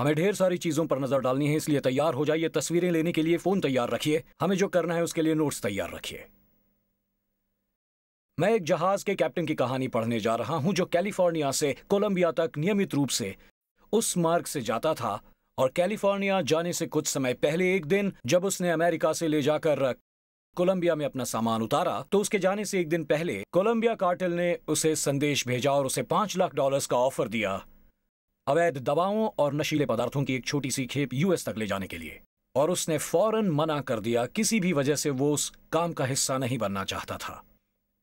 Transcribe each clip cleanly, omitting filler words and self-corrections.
हमें ढेर सारी चीजों पर नजर डालनी है, इसलिए तैयार हो जाइए। तस्वीरें लेने के लिए फोन तैयार रखिए। हमें जो करना है उसके लिए नोट्स तैयार रखिए। मैं एक जहाज के कैप्टन की कहानी पढ़ने जा रहा हूं जो कैलिफोर्निया से कोलंबिया तक नियमित रूप से उस मार्ग से जाता था। और कैलिफोर्निया जाने से कुछ समय पहले एक दिन जब उसने अमेरिका से ले जाकर कोलंबिया में अपना सामान उतारा, तो उसके जाने से एक दिन पहले कोलंबिया कार्टेल ने उसे संदेश भेजा और उसे $5 लाख का ऑफर दिया अवैध दवाओं और नशीले पदार्थों की एक छोटी सी खेप यूएस तक ले जाने के लिए। और उसने फौरन मना कर दिया, किसी भी वजह से वो उस काम का हिस्सा नहीं बनना चाहता था।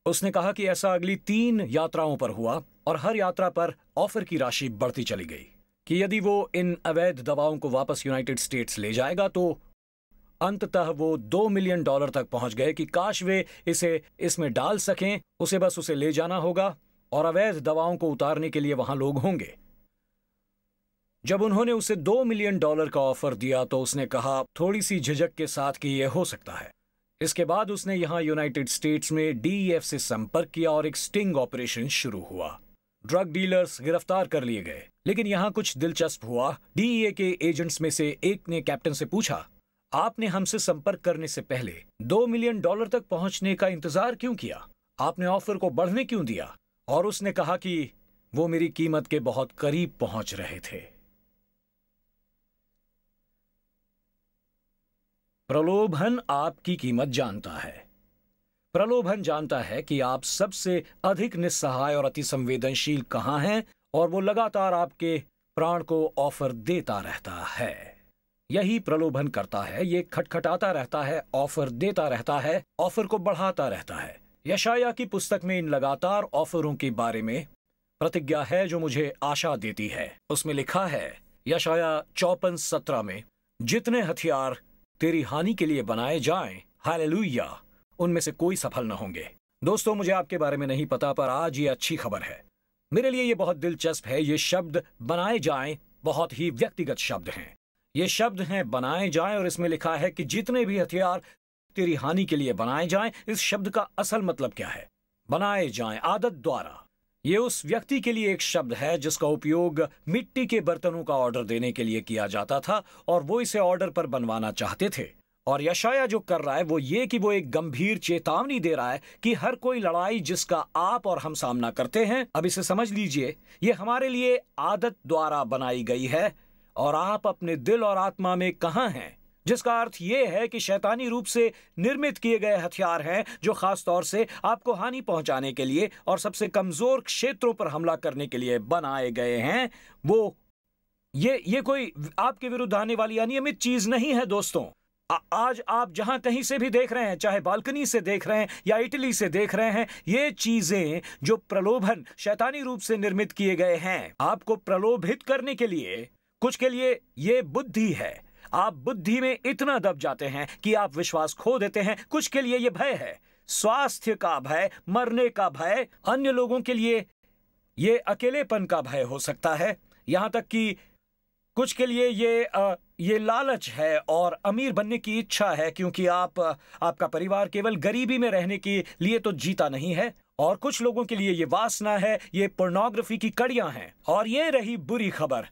उसने कहा कि ऐसा अगली 3 यात्राओं पर हुआ और हर यात्रा पर ऑफर की राशि बढ़ती चली गई कि यदि वो इन अवैध दवाओं को वापस यूनाइटेड स्टेट्स ले जाएगा तो अंततः वो $2 मिलियन तक पहुंच गए कि काश वे इसे इसमें डाल सकें। उसे बस उसे ले जाना होगा और अवैध दवाओं को उतारने के लिए वहां लोग होंगे। जब उन्होंने उसे $2 मिलियन का ऑफर दिया तो उसने कहा थोड़ी सी झिझक के साथ कि यह हो सकता है। इसके बाद उसने यहां यूनाइटेड स्टेट्स में डीईएफ से संपर्क किया और एक स्टिंग ऑपरेशन शुरू हुआ। ड्रग डीलर्स गिरफ्तार कर लिए गए। लेकिन यहां कुछ दिलचस्प हुआ। डीईए के एजेंट्स में से एक ने कैप्टन से पूछा, आपने हमसे संपर्क करने से पहले $2 मिलियन तक पहुंचने का इंतजार क्यों किया? आपने ऑफर को बढ़ने क्यों दिया? और उसने कहा कि वो मेरी कीमत के बहुत करीब पहुंच रहे थे। प्रलोभन आपकी कीमत जानता है। प्रलोभन जानता है कि आप सबसे अधिक निस्सहाय और अति संवेदनशील कहां हैं और वो लगातार आपके प्राण को ऑफर देता रहता है। यही प्रलोभन करता है, ये खटखटाता रहता है, ऑफर देता रहता है, ऑफर को बढ़ाता रहता है। यशाया की पुस्तक में इन लगातार ऑफरों के बारे में प्रतिज्ञा है जो मुझे आशा देती है। उसमें लिखा है यशाया 54:17 में, जितने हथियार तेरी हानि के लिए बनाए जाएं, हालेलुया, उनमें से कोई सफल न होंगे। दोस्तों, मुझे आपके बारे में नहीं पता, पर आज ये अच्छी खबर है। मेरे लिए ये बहुत दिलचस्प है। ये शब्द बनाए जाएं बहुत ही व्यक्तिगत शब्द हैं। ये शब्द हैं बनाए जाएं और इसमें लिखा है कि जितने भी हथियार तेरी हानि के लिए बनाए जाएं। इस शब्द का असल मतलब क्या है? बनाए जाएं आदत द्वारा। ये उस व्यक्ति के लिए एक शब्द है जिसका उपयोग मिट्टी के बर्तनों का ऑर्डर देने के लिए किया जाता था और वो इसे ऑर्डर पर बनवाना चाहते थे। और यशाया जो कर रहा है वो ये कि वो एक गंभीर चेतावनी दे रहा है कि हर कोई लड़ाई जिसका आप और हम सामना करते हैं, अब इसे समझ लीजिए, ये हमारे लिए आदत द्वारा बनाई गई है और आप अपने दिल और आत्मा में कहां हैं, जिसका अर्थ यह है कि शैतानी रूप से निर्मित किए गए हथियार हैं जो खास तौर से आपको हानि पहुंचाने के लिए और सबसे कमजोर क्षेत्रों पर हमला करने के लिए बनाए गए हैं। वो ये कोई आपके विरुद्ध आने वाली अनियमित चीज नहीं है दोस्तों। आज आप जहां कहीं से भी देख रहे हैं, चाहे बालकनी से देख रहे हैं या इटली से देख रहे हैं, ये चीजें जो प्रलोभन शैतानी रूप से निर्मित किए गए हैं आपको प्रलोभित करने के लिए, कुछ के लिए ये बुद्धि है। आप बुद्धि में इतना दब जाते हैं कि आप विश्वास खो देते हैं। कुछ के लिए ये भय है, स्वास्थ्य का भय, मरने का भय। अन्य लोगों के लिए ये अकेलेपन का भय हो सकता है। यहां तक कि कुछ के लिए ये लालच है और अमीर बनने की इच्छा है, क्योंकि आपका परिवार केवल गरीबी में रहने के लिए तो जीता नहीं है। और कुछ लोगों के लिए ये वासना है, ये पोर्नोग्राफी की कड़ियां हैं। और ये रही बुरी खबर,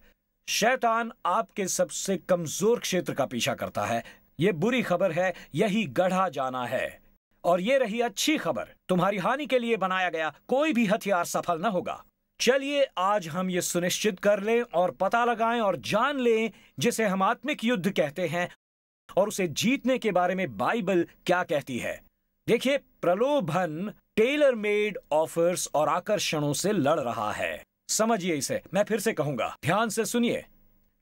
शैतान आपके सबसे कमजोर क्षेत्र का पीछा करता है। ये बुरी खबर है, यही गढ़ा जाना है। और ये रही अच्छी खबर, तुम्हारी हानि के लिए बनाया गया कोई भी हथियार सफल न होगा। चलिए आज हम ये सुनिश्चित कर लें और पता लगाएं और जान लें जिसे हम आत्मिक युद्ध कहते हैं और उसे जीतने के बारे में बाइबल क्या कहती है। देखिए, प्रलोभन टेलर मेड ऑफर्स और आकर्षणों से लड़ रहा है। समझिए इसे, मैं फिर से कहूंगा, ध्यान से सुनिए।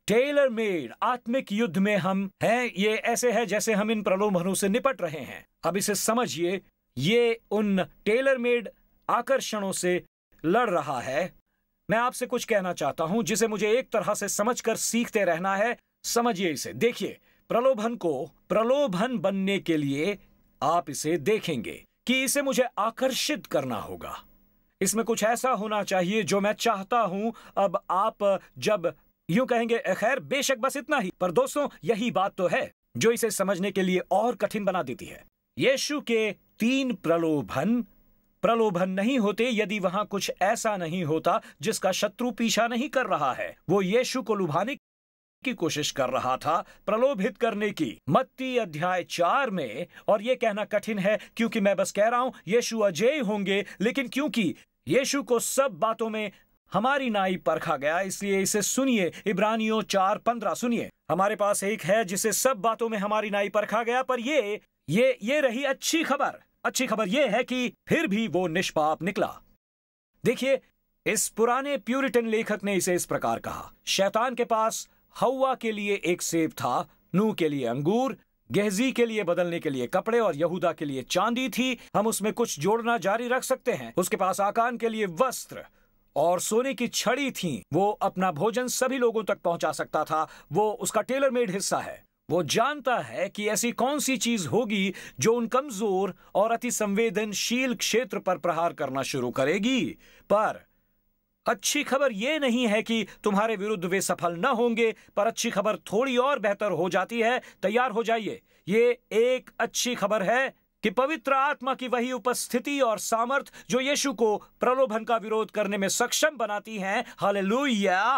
टेलर मेड आत्मिक युद्ध में हम हैं। ये ऐसे है जैसे हम इन प्रलोभनों से निपट रहे हैं। अब इसे समझिए, ये उन टेलर मेड आकर्षणों से लड़ रहा है। मैं आपसे कुछ कहना चाहता हूं जिसे मुझे एक तरह से समझकर सीखते रहना है। समझिए इसे, देखिए, प्रलोभन को प्रलोभन बनने के लिए आप इसे देखेंगे कि इसे मुझे आकर्षित करना होगा। इसमें कुछ ऐसा होना चाहिए जो मैं चाहता हूं। अब आप जब यूं कहेंगे, खैर बेशक बस इतना ही, पर दोस्तों यही बात तो है जो इसे समझने के लिए और कठिन बना देती है। यीशु के 3 प्रलोभन नहीं होते यदि वहां कुछ ऐसा नहीं होता जिसका शत्रु पीछा नहीं कर रहा है। वो यीशु को लुभाने की कोशिश कर रहा था, प्रलोभित करने की। मत्ती अध्याय 4 में, और ये कहना कठिन है क्योंकि मैं बस कह रहा हूं यीशु अजेय होंगे, लेकिन क्योंकि यीशु को सब बातों में हमारी नाई परखा गया, इसलिए इसे सुनिए। इब्रानियों 4:15 सुनिए। हमारे पास एक है जिसे सब बातों में हमारी नाई परखा गया, पर ये रही अच्छी खबर। अच्छी खबर ये है कि फिर भी वो निष्पाप निकला। देखिए, इस पुराने प्यूरिटन लेखक ने इसे इस प्रकार कहा, शैतान के पास हव्वा के लिए एक सेब था, नूह के लिए अंगूर, गेहजी के लिए बदलने के लिए कपड़े और यहूदा के लिए चांदी थी। हम उसमें कुछ जोड़ना जारी रख सकते हैं। उसके पास आकान के लिए वस्त्र और सोने की छड़ी थी। वो अपना भोजन सभी लोगों तक पहुंचा सकता था। वो उसका टेलर मेड हिस्सा है। वो जानता है कि ऐसी कौन सी चीज होगी जो उन कमजोर और अति संवेदनशील क्षेत्र पर प्रहार करना शुरू करेगी। पर अच्छी खबर यह नहीं है कि तुम्हारे विरुद्ध वे सफल न होंगे, पर अच्छी खबर थोड़ी और बेहतर हो जाती है। तैयार हो जाइए। ये एक अच्छी खबर है कि पवित्र आत्मा की वही उपस्थिति और सामर्थ जो यीशु को प्रलोभन का विरोध करने में सक्षम बनाती हैं, हालेलुया,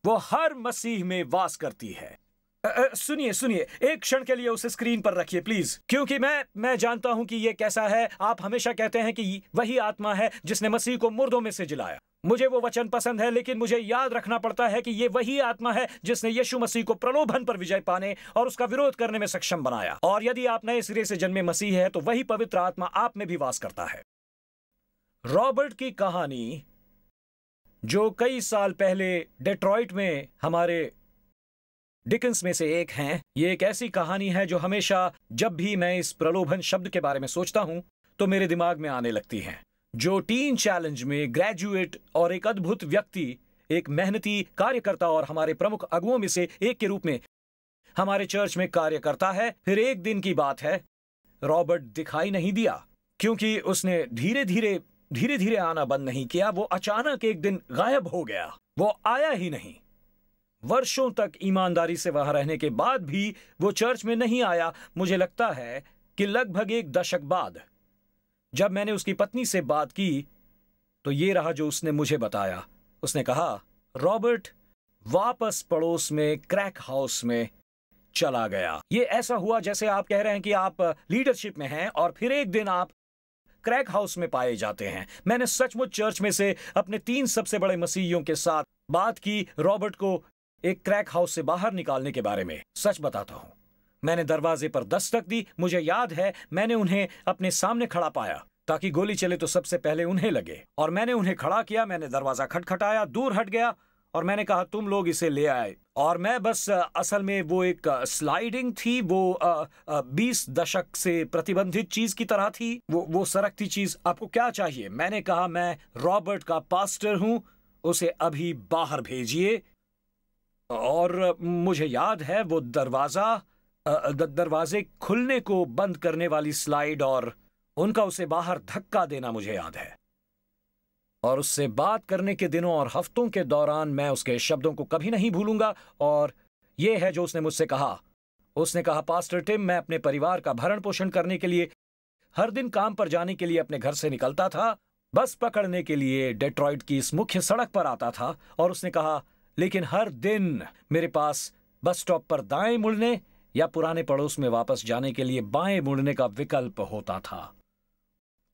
वो हर मसीह में वास करती है। सुनिए, एक क्षण के लिए उसे स्क्रीन पर रखिए प्लीज, क्योंकि मैं जानता हूं कि ये कैसा है। आप हमेशा कहते हैं कि वही आत्मा है जिसने मसीह को मुर्दों में से जिलाया। मुझे वो वचन पसंद है, लेकिन मुझे याद रखना पड़ता है कि ये वही आत्मा है जिसने यीशु मसीह को प्रलोभन पर विजय पाने और उसका विरोध करने में सक्षम बनाया। और यदि आप नए सिरे से जन्मे मसीह है, तो वही पवित्र आत्मा आप में भी वास करता है। रॉबर्ट की कहानी, जो कई साल पहले डेट्रॉइट में हमारे डिकन्स में से एक हैं, ये एक ऐसी कहानी है जो हमेशा जब भी मैं इस प्रलोभन शब्द के बारे में सोचता हूं तो मेरे दिमाग में आने लगती हैं। जो टीन चैलेंज में ग्रेजुएट और एक अद्भुत व्यक्ति, एक मेहनती कार्यकर्ता और हमारे प्रमुख अगुओं में से एक के रूप में हमारे चर्च में कार्य करता है। फिर एक दिन की बात है, रॉबर्ट दिखाई नहीं दिया, क्योंकि उसने धीरे धीरे आना बंद नहीं किया। वो अचानक एक दिन गायब हो गया। वो आया ही नहीं। वर्षों तक ईमानदारी से वहां रहने के बाद भी वो चर्च में नहीं आया। मुझे लगता है कि लगभग एक दशक बाद जब मैंने उसकी पत्नी से बात की, तो ये रहा जो उसने मुझे बताया। उसने कहा, रॉबर्ट वापस पड़ोस में क्रैक हाउस में चला गया। ये ऐसा हुआ जैसे आप कह रहे हैं कि आप लीडरशिप में हैं और फिर एक दिन आप क्रैक हाउस में पाए जाते हैं। मैंने सचमुच चर्च में से अपने 3 सबसे बड़े मसीहियों के साथ बात की रॉबर्ट को एक क्रैक हाउस से बाहर निकालने के बारे में। सच बताता हूं, मैंने दरवाजे पर दस्तक दी। मुझे याद है मैंने उन्हें अपने सामने खड़ा पाया ताकि गोली चले तो सबसे पहले उन्हें लगे, और मैंने उन्हें खड़ा किया। मैंने दरवाजा खटखटाया, दूर हट गया और मैंने कहा, तुम लोग इसे ले आए। और मैं बस असल में वो एक स्लाइडिंग थी, वो 20 दशक से प्रतिबंधित चीज की तरह थी, वो सरकती चीज। आपको क्या चाहिए? मैंने कहा, मैं रॉबर्ट का पास्टर हूं, उसे अभी बाहर भेजिए। और मुझे याद है वो दरवाजे खुलने को बंद करने वाली स्लाइड और उनका उसे बाहर धक्का देना मुझे याद है। और उससे बात करने के दिनों और हफ्तों के दौरान मैं उसके शब्दों को कभी नहीं भूलूंगा। और ये है जो उसने मुझसे कहा। उसने कहा, पास्टर टिम, मैं अपने परिवार का भरण पोषण करने के लिए हर दिन काम पर जाने के लिए अपने घर से निकलता था, बस पकड़ने के लिए डेट्रॉइट की इस मुख्य सड़क पर आता था। और उसने कहा, लेकिन हर दिन मेरे पास बस स्टॉप पर दाएं मुड़ने या पुराने पड़ोस में वापस जाने के लिए बाएं मुड़ने का विकल्प होता था।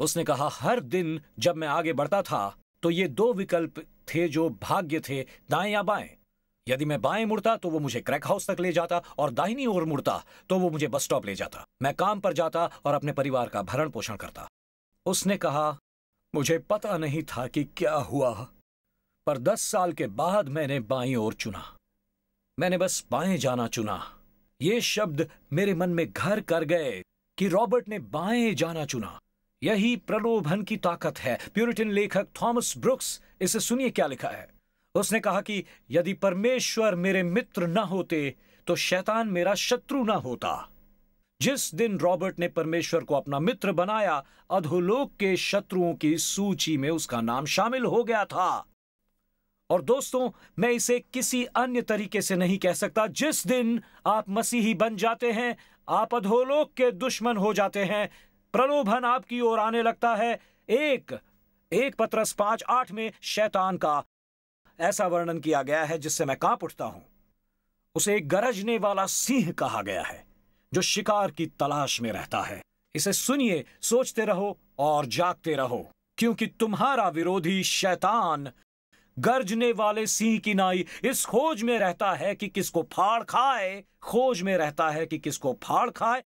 उसने कहा, हर दिन जब मैं आगे बढ़ता था तो ये 2 विकल्प थे जो भाग्य थे, दाएं या बाएं। यदि मैं बाएं मुड़ता तो वो मुझे क्रैक हाउस तक ले जाता, और दाहिनी ओर मुड़ता तो वो मुझे बस स्टॉप ले जाता। मैं काम पर जाता और अपने परिवार का भरण पोषण करता। उसने कहा, मुझे पता नहीं था कि क्या हुआ, पर 10 साल के बाद मैंने बाईं ओर चुना। मैंने बस बाएं जाना चुना। ये शब्द मेरे मन में घर कर गए कि रॉबर्ट ने बाएं जाना चुना। यही प्रलोभन की ताकत है। प्यूरिटन लेखक थॉमस ब्रुक्स, इसे सुनिए क्या लिखा है। उसने कहा कि यदि परमेश्वर मेरे मित्र न होते तो शैतान मेरा शत्रु न होता। जिस दिन रॉबर्ट ने परमेश्वर को अपना मित्र बनाया, अधोलोक के शत्रुओं की सूची में उसका नाम शामिल हो गया था। और दोस्तों, मैं इसे किसी अन्य तरीके से नहीं कह सकता। जिस दिन आप मसीही बन जाते हैं, आप अधोलोक के दुश्मन हो जाते हैं। प्रलोभन आपकी ओर आने लगता है। एक पत्रस 5:8 में शैतान का ऐसा वर्णन किया गया है जिससे मैं कांप उठता हूं। उसे एक गरजने वाला सिंह कहा गया है जो शिकार की तलाश में रहता है। इसे सुनिए, सोचते रहो और जागते रहो, क्योंकि तुम्हारा विरोधी शैतान गर्जने वाले सिंह की नाई इस खोज में रहता है कि किसको फाड़ खाए। खोज में रहता है कि किसको फाड़ खाए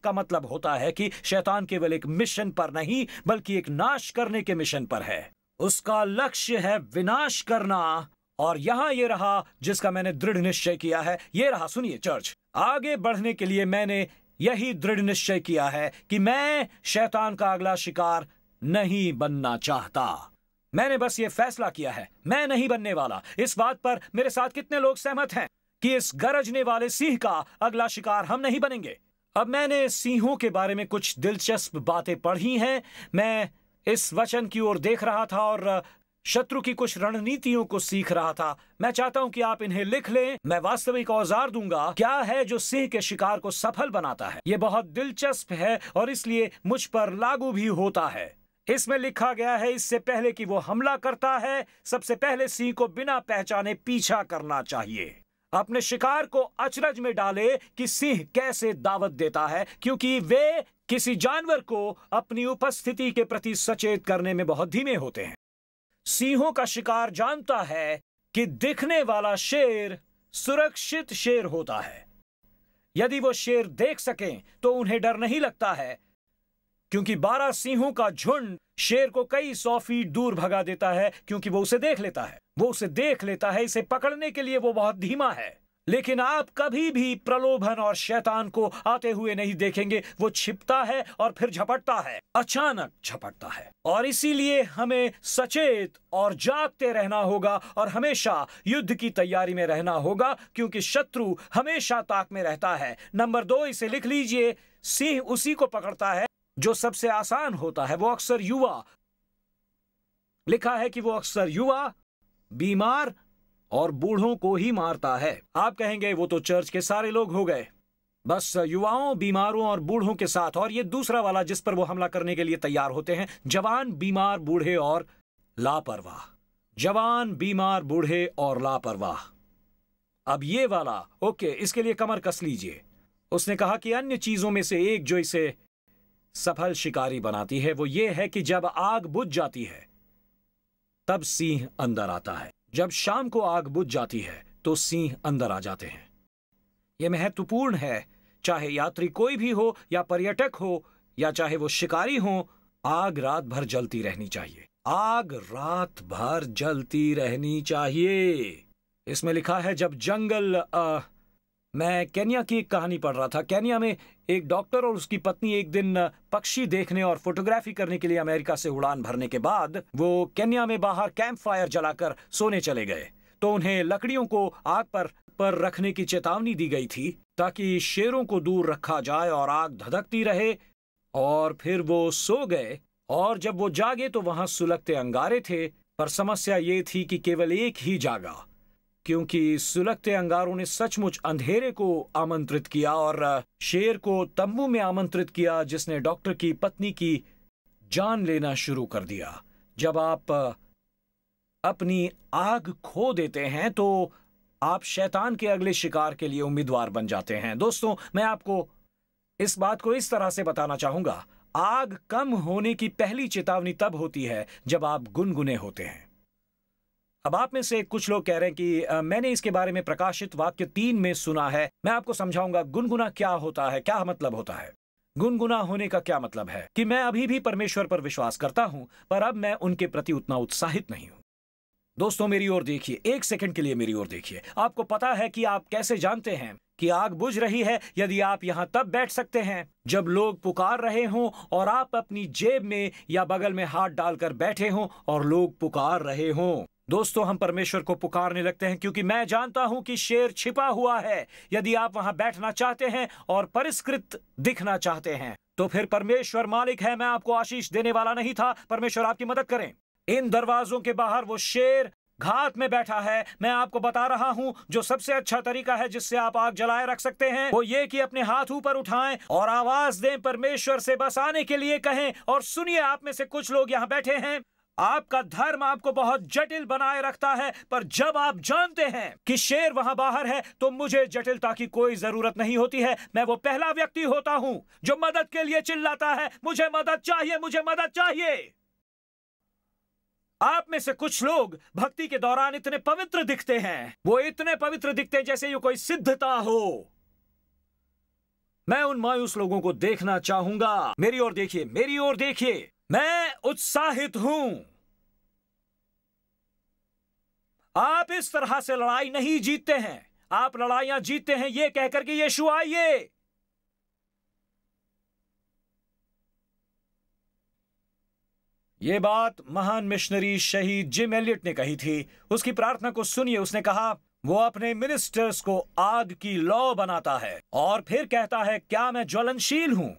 का मतलब होता है कि शैतान केवल एक मिशन पर नहीं बल्कि एक नाश करने के मिशन पर है। उसका लक्ष्य है विनाश करना। और यहां ये रहा जिसका मैंने दृढ़ निश्चय किया है। ये रहा, सुनिए चर्च, आगे बढ़ने के लिए मैंने यही दृढ़ निश्चय किया है कि मैं शैतान का अगला शिकार नहीं बनना चाहता। मैंने बस ये फैसला किया है, मैं नहीं बनने वाला। इस बात पर मेरे साथ कितने लोग सहमत हैं कि इस गरजने वाले सिंह का अगला शिकार हम नहीं बनेंगे? अब मैंने सिंहों के बारे में कुछ दिलचस्प बातें पढ़ी हैं। मैं इस वचन की ओर देख रहा था और शत्रु की कुछ रणनीतियों को सीख रहा था। मैं चाहता हूं कि आप इन्हें लिख लें। मैं वास्तविक औजार दूंगा क्या है जो सिंह के शिकार को सफल बनाता है। यह बहुत दिलचस्प है और इसलिए मुझ पर लागू भी होता है। इसमें लिखा गया है, इससे पहले कि वो हमला करता है, सबसे पहले सिंह को बिना पहचाने पीछा करना चाहिए। अपने शिकार को अचरज में डाले कि सिंह कैसे दावत देता है, क्योंकि वे किसी जानवर को अपनी उपस्थिति के प्रति सचेत करने में बहुत धीमे होते हैं। सिंहों का शिकार जानता है कि दिखने वाला शेर सुरक्षित शेर होता है। यदि वो शेर देख सकें तो उन्हें डर नहीं लगता है, क्योंकि 12 सिंहों का झुंड शेर को कई 100 फीट दूर भगा देता है, क्योंकि वो उसे देख लेता है। वो उसे देख लेता है। इसे पकड़ने के लिए वो बहुत धीमा है। लेकिन आप कभी भी प्रलोभन और शैतान को आते हुए नहीं देखेंगे। वो छिपता है और फिर झपटता है, अचानक झपटता है। और इसीलिए हमें सचेत और जागते रहना होगा और हमेशा युद्ध की तैयारी में रहना होगा, क्योंकि शत्रु हमेशा ताक में रहता है। नंबर 2, इसे लिख लीजिए, सिंह उसी को पकड़ता है जो सबसे आसान होता है। वो अक्सर युवा, लिखा है कि वो अक्सर युवा, बीमार और बूढ़ों को ही मारता है। आप कहेंगे वो तो चर्च के सारे लोग हो गए। बस युवाओं, बीमारों और बूढ़ों के साथ। और ये दूसरा वाला जिस पर वो हमला करने के लिए तैयार होते हैं, जवान, बीमार, बूढ़े और लापरवाह। जवान, बीमार, बूढ़े और लापरवाह। अब ये वाला, ओके, इसके लिए कमर कस लीजिए। उसने कहा कि अन्य चीजों में से एक जो इसे सफल शिकारी बनाती है वो ये है कि जब आग बुझ जाती है तब सिंह अंदर आता है। जब शाम को आग बुझ जाती है तो सिंह अंदर आ जाते हैं। यह महत्वपूर्ण है, चाहे यात्री कोई भी हो या पर्यटक हो या चाहे वो शिकारी हो, आग रात भर जलती रहनी चाहिए। आग रात भर जलती रहनी चाहिए। इसमें लिखा है जब जंगल मैं केन्या की एक कहानी पढ़ रहा था। केन्या में एक डॉक्टर और उसकी पत्नी एक दिन पक्षी देखने और फोटोग्राफी करने के लिए अमेरिका से उड़ान भरने के बाद वो केन्या में बाहर कैंप फायर जलाकर सोने चले गए। तो उन्हें लकड़ियों को आग पर रखने की चेतावनी दी गई थी ताकि शेरों को दूर रखा जाए और आग धधकती रहे। और फिर वो सो गए और जब वो जागे तो वहां सुलगते अंगारे थे। पर समस्या ये थी कि केवल एक ही जागा, क्योंकि सुलगते अंगारों ने सचमुच अंधेरे को आमंत्रित किया और शेर को तंबू में आमंत्रित किया, जिसने डॉक्टर की पत्नी की जान लेना शुरू कर दिया। जब आप अपनी आग खो देते हैं तो आप शैतान के अगले शिकार के लिए उम्मीदवार बन जाते हैं। दोस्तों, मैं आपको इस बात को इस तरह से बताना चाहूंगा, आग कम होने की पहली चेतावनी तब होती है जब आप गुनगुने होते हैं। अब आप में से कुछ लोग कह रहे हैं कि मैंने इसके बारे में प्रकाशित वाक्य 3 में सुना है। मैं आपको समझाऊंगा गुनगुना क्या होता है, क्या मतलब होता है। गुनगुना होने का क्या मतलब है कि मैं अभी भी परमेश्वर पर विश्वास करता हूं, पर अब मैं उनके प्रति उतना उत्साहित नहीं हूं। दोस्तों, मेरी ओर देखिए, 1 सेकंड के लिए मेरी ओर देखिए। आपको पता है कि आप कैसे जानते हैं कि आग बुझ रही है? यदि आप यहां तब बैठ सकते हैं जब लोग पुकार रहे हों और आप अपनी जेब में या बगल में हाथ डालकर बैठे हों और लोग पुकार रहे हों। दोस्तों, हम परमेश्वर को पुकारने लगते हैं क्योंकि मैं जानता हूं कि शेर छिपा हुआ है। यदि आप वहां बैठना चाहते हैं और परिष्कृत दिखना चाहते हैं तो फिर परमेश्वर मालिक है। मैं आपको आशीष देने वाला नहीं था। परमेश्वर आपकी मदद करें। इन दरवाजों के बाहर वो शेर घात में बैठा है। मैं आपको बता रहा हूं जो सबसे अच्छा तरीका है जिससे आप आग जलाए रख सकते हैं वो ये कि अपने हाथ ऊपर उठाएं और आवाज दें, परमेश्वर से बस आने के लिए कहें। और सुनिए, आप में से कुछ लोग यहां बैठे हैं, आपका धर्म आपको बहुत जटिल बनाए रखता है, पर जब आप जानते हैं कि शेर वहां बाहर है तो मुझे जटिलता की कोई जरूरत नहीं होती है। मैं वो पहला व्यक्ति होता हूं जो मदद के लिए चिल्लाता है, मुझे मदद चाहिए, मुझे मदद चाहिए। आप में से कुछ लोग भक्ति के दौरान इतने पवित्र दिखते हैं, वो इतने पवित्र दिखते हैं जैसे ये कोई सिद्धता हो। मैं उन मायूस लोगों को देखना चाहूंगा। मेरी ओर देखिए, मेरी ओर देखिए, मैं उत्साहित हूं। आप इस तरह से लड़ाई नहीं जीतते हैं। आप लड़ाइयां जीतते हैं ये कहकर कि यीशु आइए। ये बात महान मिशनरी शहीद जिम एलियट ने कही थी। उसकी प्रार्थना को सुनिए। उसने कहा, वो अपने मिनिस्टर्स को आग की लौ बनाता है और फिर कहता है, क्या मैं ज्वलनशील हूं?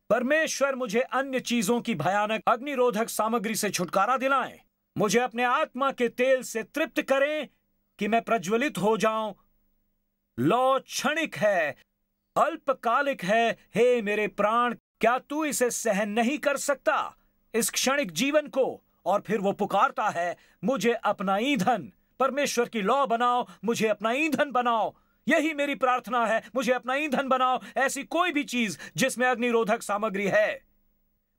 परमेश्वर मुझे अन्य चीजों की भयानक अग्निरोधक सामग्री से छुटकारा दिलाएं। मुझे अपने आत्मा के तेल से तृप्त करें कि मैं प्रज्वलित हो जाऊं। लौ क्षणिक है, अल्पकालिक है। हे मेरे प्राण, क्या तू इसे सहन नहीं कर सकता, इस क्षणिक जीवन को? और फिर वो पुकारता है, मुझे अपना ईंधन, परमेश्वर की लौ बनाओ, मुझे अपना ईंधन बनाओ। यही मेरी प्रार्थना है, मुझे अपना ईंधन बनाओ, ऐसी कोई भी चीज जिसमें अग्निरोधक सामग्री है।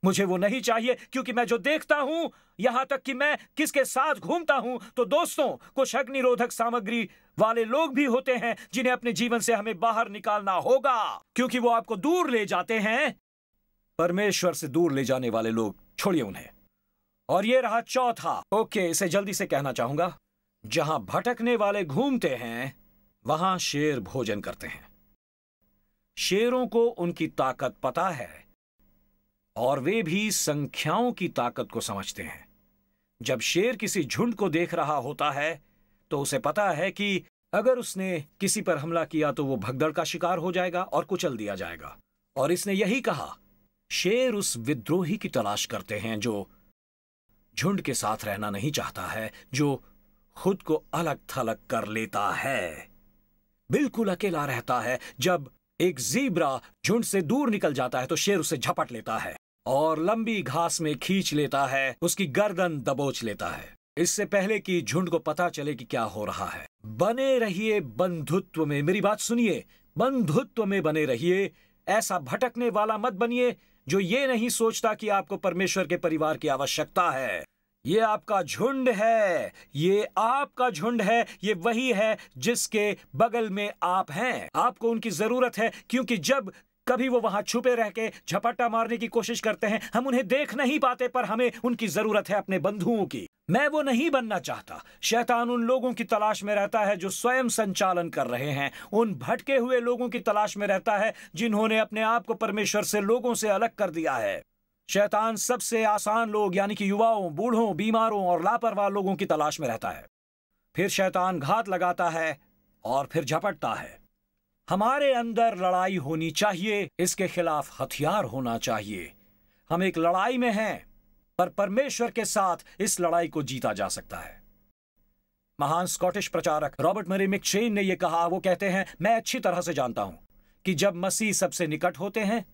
मुझे वो नहीं चाहिए, क्योंकि मैं जो देखता हूं, यहां तक कि मैं किसके साथ घूमता हूं, तो दोस्तों, कुछ अग्निरोधक सामग्री वाले लोग भी होते हैं जिन्हें अपने जीवन से हमें बाहर निकालना होगा, क्योंकि वो आपको दूर ले जाते हैं। परमेश्वर से दूर ले जाने वाले लोग, छोड़िए उन्हें। और ये रहा चौथा। ओके, इसे जल्दी से कहना चाहूंगा। जहां भटकने वाले घूमते हैं वहां शेर भोजन करते हैं। शेरों को उनकी ताकत पता है और वे भी संख्याओं की ताकत को समझते हैं। जब शेर किसी झुंड को देख रहा होता है तो उसे पता है कि अगर उसने किसी पर हमला किया तो वो भगदड़ का शिकार हो जाएगा और कुचल दिया जाएगा। और इसने यही कहा, शेर उस विद्रोही की तलाश करते हैं जो झुंड के साथ रहना नहीं चाहता है, जो खुद को अलग थलग कर लेता है, बिल्कुल अकेला रहता है। जब एक ज़ीब्रा झुंड से दूर निकल जाता है तो शेर उसे झपट लेता है और लंबी घास में खींच लेता है, उसकी गर्दन दबोच लेता है, इससे पहले कि झुंड को पता चले कि क्या हो रहा है। बने रहिए बंधुत्व में, मेरी बात सुनिए, बंधुत्व में बने रहिए। ऐसा भटकने वाला मत बनिए जो ये नहीं सोचता कि आपको परमेश्वर के परिवार की आवश्यकता है। ये आपका झुंड है, ये आपका झुंड है, ये वही है जिसके बगल में आप हैं। आपको उनकी जरूरत है, क्योंकि जब कभी वो वहां छुपे रह के झपट्टा मारने की कोशिश करते हैं, हम उन्हें देख नहीं पाते, पर हमें उनकी जरूरत है अपने बंधुओं की। मैं वो नहीं बनना चाहता। शैतान उन लोगों की तलाश में रहता है जो स्वयं संचालन कर रहे हैं, उन भटके हुए लोगों की तलाश में रहता है जिन्होंने अपने आप को परमेश्वर से, लोगों से अलग कर दिया है। शैतान सबसे आसान लोग यानी कि युवाओं, बूढ़ों, बीमारों और लापरवाह लोगों की तलाश में रहता है। फिर शैतान घात लगाता है और फिर झपटता है। हमारे अंदर लड़ाई होनी चाहिए, इसके खिलाफ हथियार होना चाहिए। हम एक लड़ाई में हैं, पर परमेश्वर के साथ इस लड़ाई को जीता जा सकता है। महान स्कॉटिश प्रचारक रॉबर्ट मरे मैकचेन ने यह कहा। वो कहते हैं, मैं अच्छी तरह से जानता हूं कि जब मसीह सबसे निकट होते हैं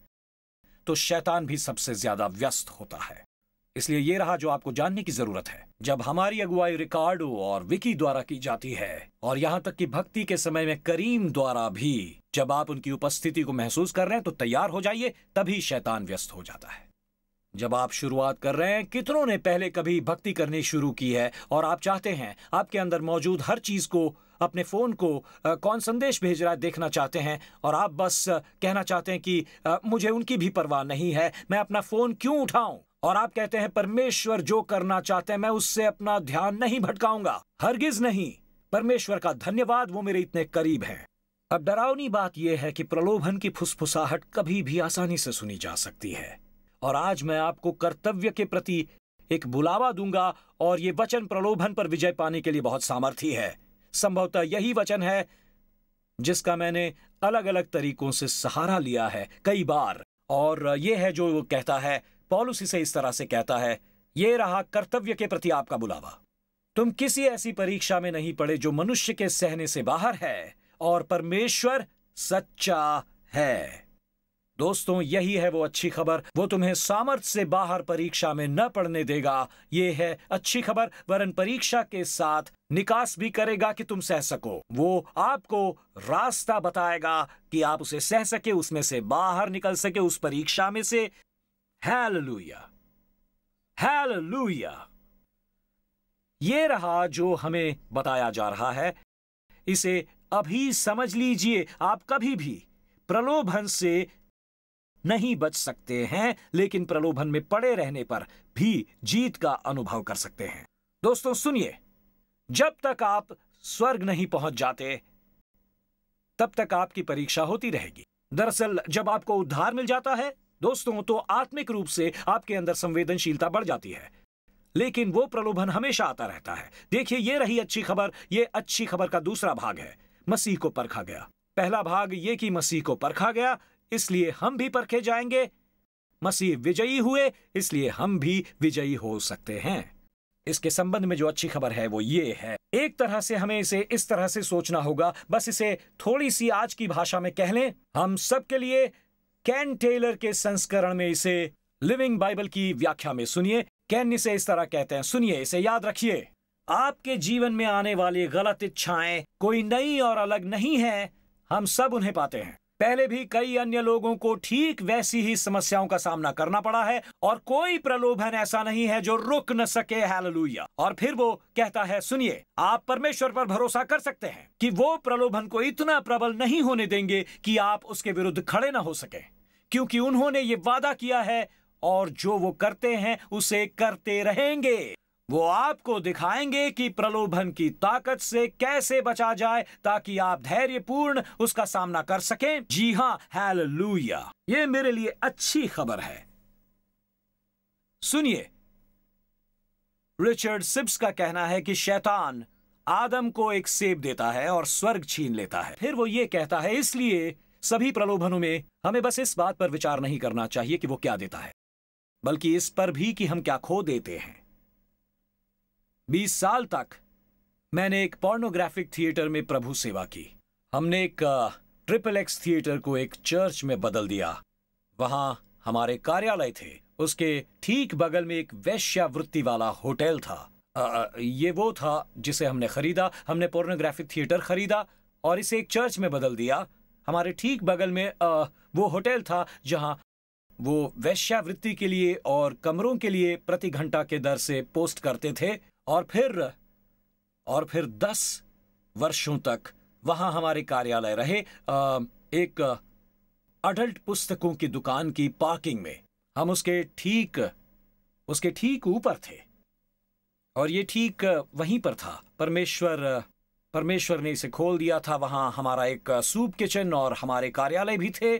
तो शैतान भी सबसे ज्यादा व्यस्त होता है। इसलिए यह रहा जो आपको जानने की जरूरत है। जब हमारी अगुवाई रिकार्डो और विकी द्वारा की जाती है, और यहां तक कि भक्ति के समय में करीम द्वारा भी, जब आप उनकी उपस्थिति को महसूस कर रहे हैं तो तैयार हो जाइए, तभी शैतान व्यस्त हो जाता है। जब आप शुरुआत कर रहे हैं, कितनों ने पहले कभी भक्ति करनी शुरू की है और आप चाहते हैं आपके अंदर मौजूद हर चीज को, अपने फोन को कौन संदेश भेज रहा है देखना चाहते हैं, और आप बस कहना चाहते हैं कि मुझे उनकी भी परवाह नहीं है, मैं अपना फोन क्यों उठाऊं। और आप कहते हैं, परमेश्वर जो करना चाहते हैं मैं उससे अपना ध्यान नहीं भटकाऊंगा, हरगिज नहीं। परमेश्वर का धन्यवाद, वो मेरे इतने करीब हैं। अब डरावनी बात यह है कि प्रलोभन की फुसफुसाहट कभी भी आसानी से सुनी जा सकती है। और आज मैं आपको कर्तव्य के प्रति एक बुलावा दूंगा, और ये वचन प्रलोभन पर विजय पाने के लिए बहुत सामर्थी है। संभवतः यही वचन है जिसका मैंने अलग अलग तरीकों से सहारा लिया है कई बार, और यह है जो वो कहता है, पौलुस इसे इस तरह से कहता है, ये रहा कर्तव्य के प्रति आपका बुलावा। तुम किसी ऐसी परीक्षा में नहीं पड़े जो मनुष्य के सहने से बाहर है, और परमेश्वर सच्चा है। दोस्तों, यही है वो अच्छी खबर। वो तुम्हें सामर्थ्य से बाहर परीक्षा में न पढ़ने देगा। ये है अच्छी खबर, वरन परीक्षा के साथ निकास भी करेगा कि तुम सह सको। वो आपको रास्ता बताएगा कि आप उसे सह सके, उसमें से बाहर निकल सके, उस परीक्षा में से। Hallelujah, hallelujah. ये रहा जो हमें बताया जा रहा है। इसे अभी समझ लीजिए। आप कभी भी प्रलोभन से नहीं बच सकते हैं, लेकिन प्रलोभन में पड़े रहने पर भी जीत का अनुभव कर सकते हैं। दोस्तों सुनिए, जब तक आप स्वर्ग नहीं पहुंच जाते तब तक आपकी परीक्षा होती रहेगी। दरअसल जब आपको उद्धार मिल जाता है दोस्तों, तो आत्मिक रूप से आपके अंदर संवेदनशीलता बढ़ जाती है, लेकिन वो प्रलोभन हमेशा आता रहता है। देखिए, ये रही अच्छी खबर। ये अच्छी खबर का दूसरा भाग है, मसीह को परखा गया। पहला भाग ये कि मसीह को परखा गया, इसलिए हम भी परखे जाएंगे। मसीह विजयी हुए, इसलिए हम भी विजयी हो सकते हैं। इसके संबंध में जो अच्छी खबर है वो ये है। एक तरह से हमें इसे इस तरह से सोचना होगा, बस इसे थोड़ी सी आज की भाषा में कह लें हम सबके लिए। कैन टेलर के संस्करण में इसे लिविंग बाइबल की व्याख्या में सुनिए। कैन इसे इस तरह कहते हैं, सुनिए, इसे याद रखिए। आपके जीवन में आने वाली गलत इच्छाएं कोई नई और अलग नहीं है, हम सब उन्हें पाते हैं। पहले भी कई अन्य लोगों को ठीक वैसी ही समस्याओं का सामना करना पड़ा है, और कोई प्रलोभन ऐसा नहीं है जो रुक न सके। हालेलुया। और फिर वो कहता है, सुनिए, आप परमेश्वर पर भरोसा कर सकते हैं कि वो प्रलोभन को इतना प्रबल नहीं होने देंगे कि आप उसके विरुद्ध खड़े न हो सके, क्योंकि उन्होंने ये वादा किया है और जो वो करते हैं उसे करते रहेंगे। वो आपको दिखाएंगे कि प्रलोभन की ताकत से कैसे बचा जाए ताकि आप धैर्यपूर्ण उसका सामना कर सकें। जी हां, हालेलुया। ये मेरे लिए अच्छी खबर है। सुनिए, रिचर्ड सिब्स का कहना है कि शैतान आदम को एक सेब देता है और स्वर्ग छीन लेता है। फिर वो ये कहता है, इसलिए सभी प्रलोभनों में हमें बस इस बात पर विचार नहीं करना चाहिए कि वो क्या देता है, बल्कि इस पर भी कि हम क्या खो देते हैं। 20 साल तक मैंने एक पोर्नोग्राफिक थिएटर में प्रभु सेवा की। हमने एक XXX थिएटर को एक चर्च में बदल दिया। वहां हमारे कार्यालय थे, उसके ठीक बगल में एक वेश्यावृत्ति वाला होटल था। ये वो था जिसे हमने खरीदा। हमने पोर्नोग्राफिक थिएटर खरीदा और इसे एक चर्च में बदल दिया। हमारे ठीक बगल में वो होटल था जहां वो वेश्यावृत्ति के लिए और कमरों के लिए प्रति घंटा के दर से पोस्ट करते थे। और फिर 10 वर्षों तक वहां हमारे कार्यालय रहे। एक अडल्ट पुस्तकों की दुकान की पार्किंग में। हम उसके ठीक ऊपर थे और ये ठीक वहीं पर था। परमेश्वर ने इसे खोल दिया था। वहां हमारा एक सूप किचन और हमारे कार्यालय भी थे।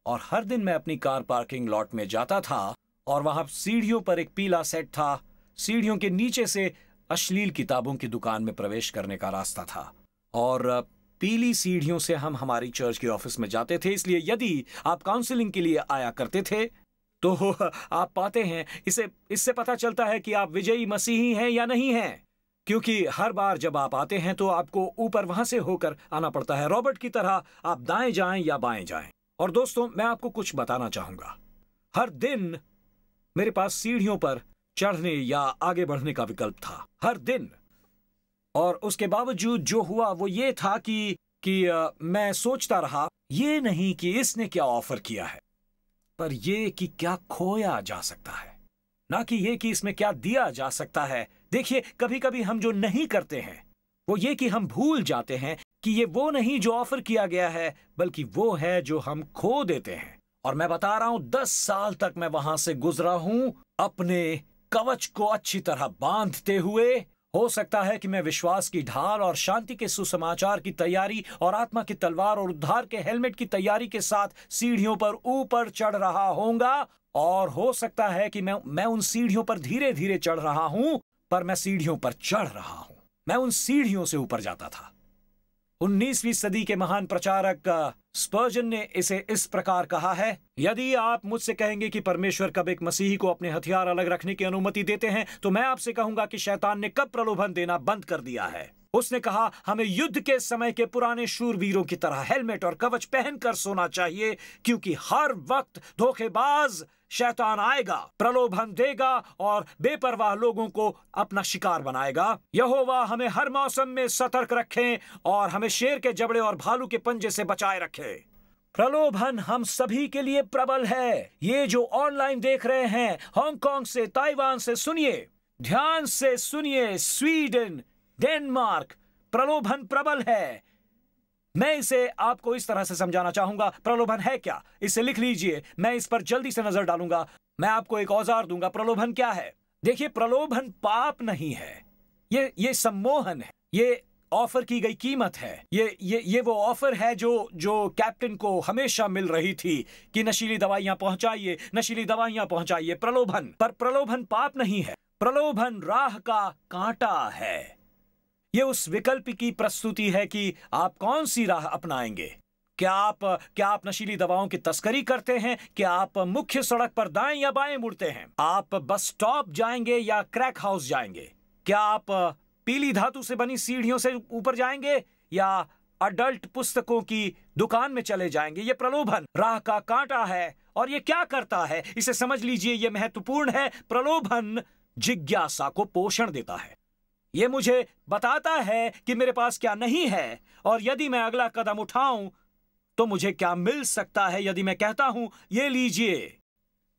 और हर दिन मैं अपनी कार पार्किंग लॉट में जाता था और वहां सीढ़ियों पर एक पीला सेट था। सीढ़ियों के नीचे से अश्लील किताबों की दुकान में प्रवेश करने का रास्ता था और पीली सीढ़ियों से हम हमारी चर्च के ऑफिस में जाते थे। इसलिए यदि आप काउंसलिंग के लिए आया करते थे तो आप पाते हैं, इससे पता चलता है कि आप विजयी मसीही हैं या नहीं हैं, क्योंकि हर बार जब आप आते हैं तो आपको ऊपर वहां से होकर आना पड़ता है। रॉबर्ट की तरह आप दाएं जाएं या बाएं जाएं। और दोस्तों, मैं आपको कुछ बताना चाहूंगा। हर दिन मेरे पास सीढ़ियों पर चढ़ने या आगे बढ़ने का विकल्प था, हर दिन। और उसके बावजूद जो हुआ वो ये था कि मैं सोचता रहा, ये नहीं कि इसने क्या ऑफर किया है, पर ये कि क्या खोया जा सकता है, ना कि ये कि इसमें क्या दिया जा सकता है। देखिए, कभी कभी हम जो नहीं करते हैं वो ये कि हम भूल जाते हैं कि ये वो नहीं जो ऑफर किया गया है, बल्कि वो है जो हम खो देते हैं। और मैं बता रहा हूं, 10 साल तक मैं वहां से गुजरा हूं अपने कवच को अच्छी तरह बांधते हुए। हो सकता है कि मैं विश्वास की ढाल और शांति के सुसमाचार की तैयारी और आत्मा की तलवार और उद्धार के हेलमेट की तैयारी के साथ सीढ़ियों पर ऊपर चढ़ रहा होऊंगा। और हो सकता है कि मैं उन सीढ़ियों पर धीरे धीरे चढ़ रहा हूं, पर मैं सीढ़ियों पर चढ़ रहा हूं। मैं उन सीढ़ियों से ऊपर जाता था। 19वीं सदी के महान प्रचारक स्पर्जन ने इसे इस प्रकार कहा है, यदि आप मुझसे कहेंगे कि परमेश्वर कब एक मसीही को अपने हथियार अलग रखने की अनुमति देते हैं, तो मैं आपसे कहूंगा कि शैतान ने कब प्रलोभन देना बंद कर दिया है। उसने कहा हमें युद्ध के समय के पुराने शूरवीरों की तरह हेलमेट और कवच पहनकर सोना चाहिए, क्योंकि हर वक्त धोखेबाज शैतान आएगा, प्रलोभन देगा और बेपरवाह लोगों को अपना शिकार बनाएगा। यहोवा हमें हर मौसम में सतर्क रखें और हमें शेर के जबड़े और भालू के पंजे से बचाए रखे। प्रलोभन हम सभी के लिए प्रबल है। ये जो ऑनलाइन देख रहे हैं, हांगकांग से, ताइवान से, सुनिए, ध्यान से सुनिए, स्वीडन, डेनमार्क, प्रलोभन प्रबल है। मैं इसे आपको इस तरह से समझाना चाहूंगा। प्रलोभन है क्या, इसे लिख लीजिए, मैं इस पर जल्दी से नजर डालूंगा। मैं आपको एक औजार दूंगा। प्रलोभन क्या है? देखिए, प्रलोभन पाप नहीं है, ये सम्मोहन है, ये ऑफर की गई कीमत है। ये वो ऑफर है जो कैप्टन को हमेशा मिल रही थी कि नशीली दवाइयां पहुंचाइए, नशीली दवाइयां पहुंचाइए। प्रलोभन, पर प्रलोभन पाप नहीं है। प्रलोभन राह का कांटा है। ये उस विकल्प की प्रस्तुति है कि आप कौन सी राह अपनाएंगे। क्या आप नशीली दवाओं की तस्करी करते हैं? क्या आप मुख्य सड़क पर दाएं या बाएं मुड़ते हैं? आप बस स्टॉप जाएंगे या क्रैक हाउस जाएंगे? क्या आप पीली धातु से बनी सीढ़ियों से ऊपर जाएंगे या अडल्ट पुस्तकों की दुकान में चले जाएंगे? ये प्रलोभन राह का कांटा है। और ये क्या करता है, इसे समझ लीजिए, ये महत्वपूर्ण है। प्रलोभन जिज्ञासा को पोषण देता है। ये मुझे बताता है कि मेरे पास क्या नहीं है, और यदि मैं अगला कदम उठाऊं तो मुझे क्या मिल सकता है। यदि मैं कहता हूं ये लीजिए,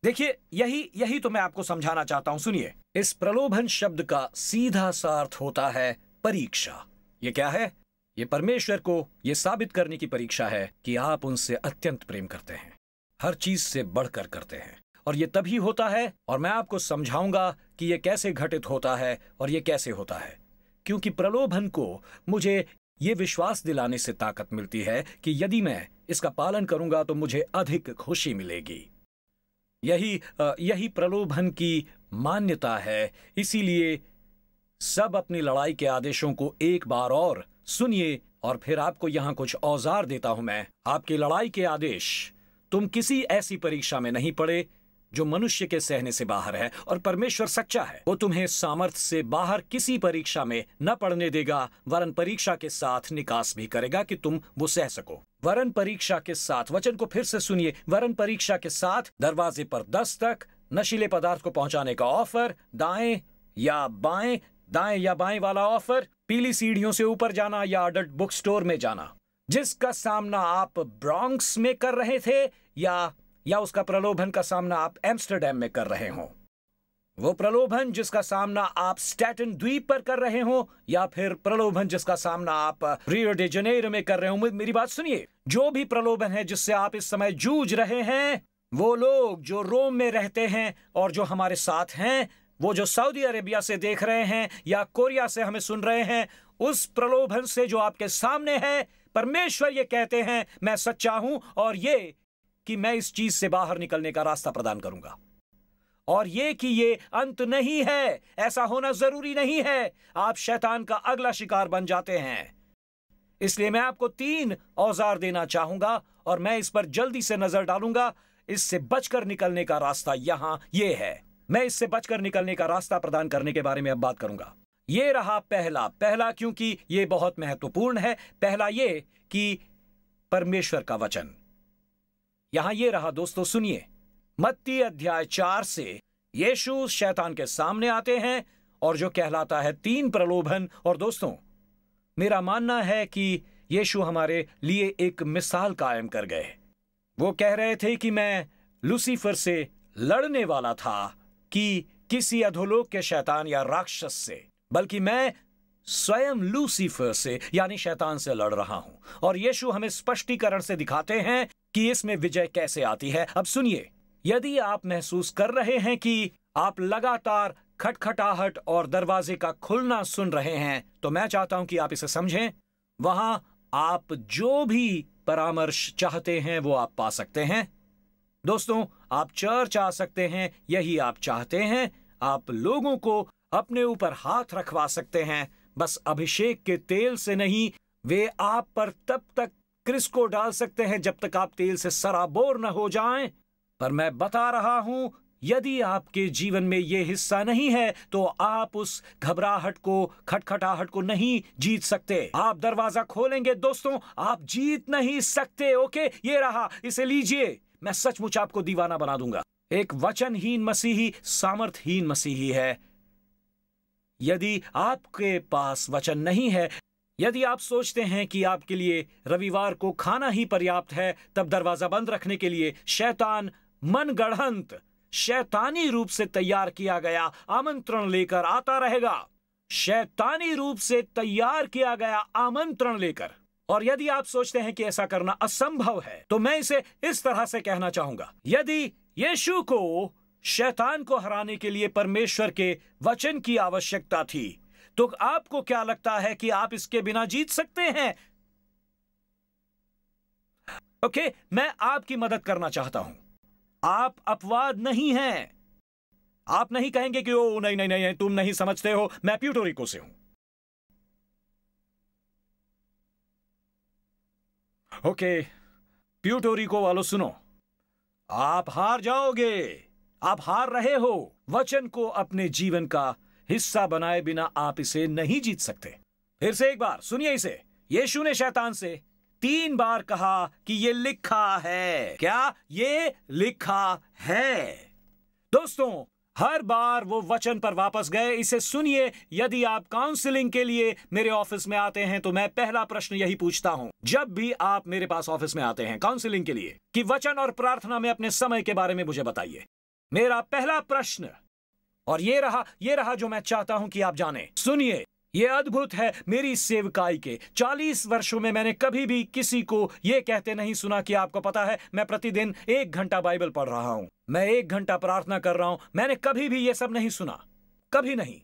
देखिए, यही तो मैं आपको समझाना चाहता हूं। सुनिए, इस प्रलोभन शब्द का सीधा सा अर्थ होता है परीक्षा। ये क्या है? ये परमेश्वर को ये साबित करने की परीक्षा है कि आप उनसे अत्यंत प्रेम करते हैं, हर चीज से बढ़कर करते हैं। और ये तभी होता है, और मैं आपको समझाऊंगा कि ये कैसे घटित होता है और ये कैसे होता है, क्योंकि प्रलोभन को मुझे ये विश्वास दिलाने से ताकत मिलती है कि यदि मैं इसका पालन करूंगा तो मुझे अधिक खुशी मिलेगी। यही प्रलोभन की मान्यता है। इसीलिए सब अपनी लड़ाई के आदेशों को एक बार और सुनिए, और फिर आपको यहां कुछ औजार देता हूं मैं। आपकी लड़ाई के आदेश, तुम किसी ऐसी परीक्षा में नहीं पड़े जो मनुष्य के सहने से बाहर है, और परमेश्वर सच्चा है। वो तुम्हें सामर्थ्य से बाहर किसी परीक्षा में न पड़ने देगा, वरन परीक्षा के साथ निकास भी करेगा कि तुम वो सह सको। वरन परीक्षा के साथ, वचन को फिर से सुनिए, वरन परीक्षा के साथ दरवाजे पर दस्तक, नशीले पदार्थ को पहुंचाने का ऑफर, दाएं या बाएं वाला ऑफर, पीली सीढ़ियों से ऊपर जाना या अडल्ट बुक स्टोर में जाना, जिसका सामना आप ब्रॉन्क्स में कर रहे थे या उसका प्रलोभन का सामना आप एम्स्टर्डम में कर रहे हो। वो प्रलोभन जिसका सामना आप स्टैटन द्वीप पर कर रहे हो, या फिर प्रलोभन जिसका सामना आप रियो डे जनेरो में कर रहे हो। मेरी बात सुनिए, जो भी प्रलोभन है जिससे आप इस समय जूझ रहे हैं, वो लोग जो रोम में रहते हैं और जो हमारे साथ हैं, वो जो सऊदी अरेबिया से देख रहे हैं या कोरिया से हमें सुन रहे हैं, उस प्रलोभन से जो आपके सामने है, परमेश्वर ये कहते हैं, मैं सच्चा हूं, और ये कि मैं इस चीज से बाहर निकलने का रास्ता प्रदान करूंगा। और ये कि ये अंत नहीं है, ऐसा होना जरूरी नहीं है। आप शैतान का अगला शिकार बन जाते हैं। इसलिए मैं आपको 3 औजार देना चाहूंगा, और मैं इस पर जल्दी से नजर डालूंगा। इससे बचकर निकलने का रास्ता यहां ये है। मैं इससे बचकर निकलने का रास्ता प्रदान करने के बारे में अब बात करूंगा। ये रहा पहला, क्योंकि ये बहुत महत्वपूर्ण है। पहला ये कि परमेश्वर का वचन। यहां ये रहा, दोस्तों सुनिए, मत्ती अध्याय 4 से यीशु शैतान के सामने आते हैं, और जो कहलाता है 3 प्रलोभन। और दोस्तों, मेरा मानना है कि यीशु हमारे लिए एक मिसाल कायम कर गए। वो कह रहे थे कि मैं लूसीफर से लड़ने वाला था, कि किसी अधोलोक के शैतान या राक्षस से, बल्कि मैं स्वयं लूसीफर से यानी शैतान से लड़ रहा हूं। और यीशु हमें स्पष्टीकरण से दिखाते हैं कि इसमें विजय कैसे आती है। अब सुनिए, यदि आप महसूस कर रहे हैं कि आप लगातार खटखटाहट और दरवाजे का खुलना सुन रहे हैं, तो मैं चाहता हूं कि आप इसे समझें। वहां आप जो भी परामर्श चाहते हैं वो आप पा सकते हैं। दोस्तों, आप चर्च आ सकते हैं, यही आप चाहते हैं। आप लोगों को अपने ऊपर हाथ रखवा सकते हैं, बस अभिषेक के तेल से नहीं। वे आप पर तब तक क्रिस्को डाल सकते हैं जब तक आप तेल से सराबोर न हो जाएं। पर मैं बता रहा हूं यदि आपके जीवन में यह हिस्सा नहीं है तो आप उस घबराहट को, खटखटाहट को नहीं जीत सकते। आप दरवाजा खोलेंगे दोस्तों, आप जीत नहीं सकते। ओके, ये रहा, इसे लीजिए। मैं सचमुच आपको दीवाना बना दूंगा। एक वचनहीन मसीही सामर्थहीन मसीही है। यदि आपके पास वचन नहीं है, यदि आप सोचते हैं कि आपके लिए रविवार को खाना ही पर्याप्त है, तब दरवाजा बंद रखने के लिए शैतान मनगढ़ंत, शैतानी रूप से तैयार किया गया आमंत्रण लेकर आता रहेगा। शैतानी रूप से तैयार किया गया आमंत्रण लेकर। और यदि आप सोचते हैं कि ऐसा करना असंभव है, तो मैं इसे इस तरह से कहना चाहूंगा, यदि यीशु को शैतान को हराने के लिए परमेश्वर के वचन की आवश्यकता थी, तो आपको क्या लगता है कि आप इसके बिना जीत सकते हैं? ओके, मैं आपकी मदद करना चाहता हूं। आप अपवाद नहीं हैं। आप नहीं कहेंगे कि ओ नहीं नहीं नहीं, तुम नहीं समझते हो, मैं प्यूर्टोरिको से हूं। ओके, प्यूर्टोरिको वालों सुनो, आप हार जाओगे। आप हार रहे हो। वचन को अपने जीवन का हिस्सा बनाए बिना आप इसे नहीं जीत सकते। फिर से एक बार सुनिए इसे। यीशु ने शैतान से 3 बार कहा कि ये लिखा है। क्या ये लिखा है? दोस्तों, हर बार वो वचन पर वापस गए। इसे सुनिए। यदि आप काउंसलिंग के लिए मेरे ऑफिस में आते हैं तो मैं पहला प्रश्न यही पूछता हूं, जब भी आप मेरे पास ऑफिस में आते हैं काउंसलिंग के लिए, कि वचन और प्रार्थना में अपने समय के बारे में मुझे बताइए। मेरा पहला प्रश्न, और ये रहा जो मैं चाहता हूं कि आप जाने। सुनिए, ये अद्भुत है। मेरी सेवकाई के 40 वर्षों में मैंने कभी भी किसी को यह कहते नहीं सुना कि आपको पता है, मैं प्रतिदिन 1 घंटा बाइबल पढ़ रहा हूं, मैं 1 घंटा प्रार्थना कर रहा हूं। मैंने कभी भी यह सब नहीं सुना, कभी नहीं।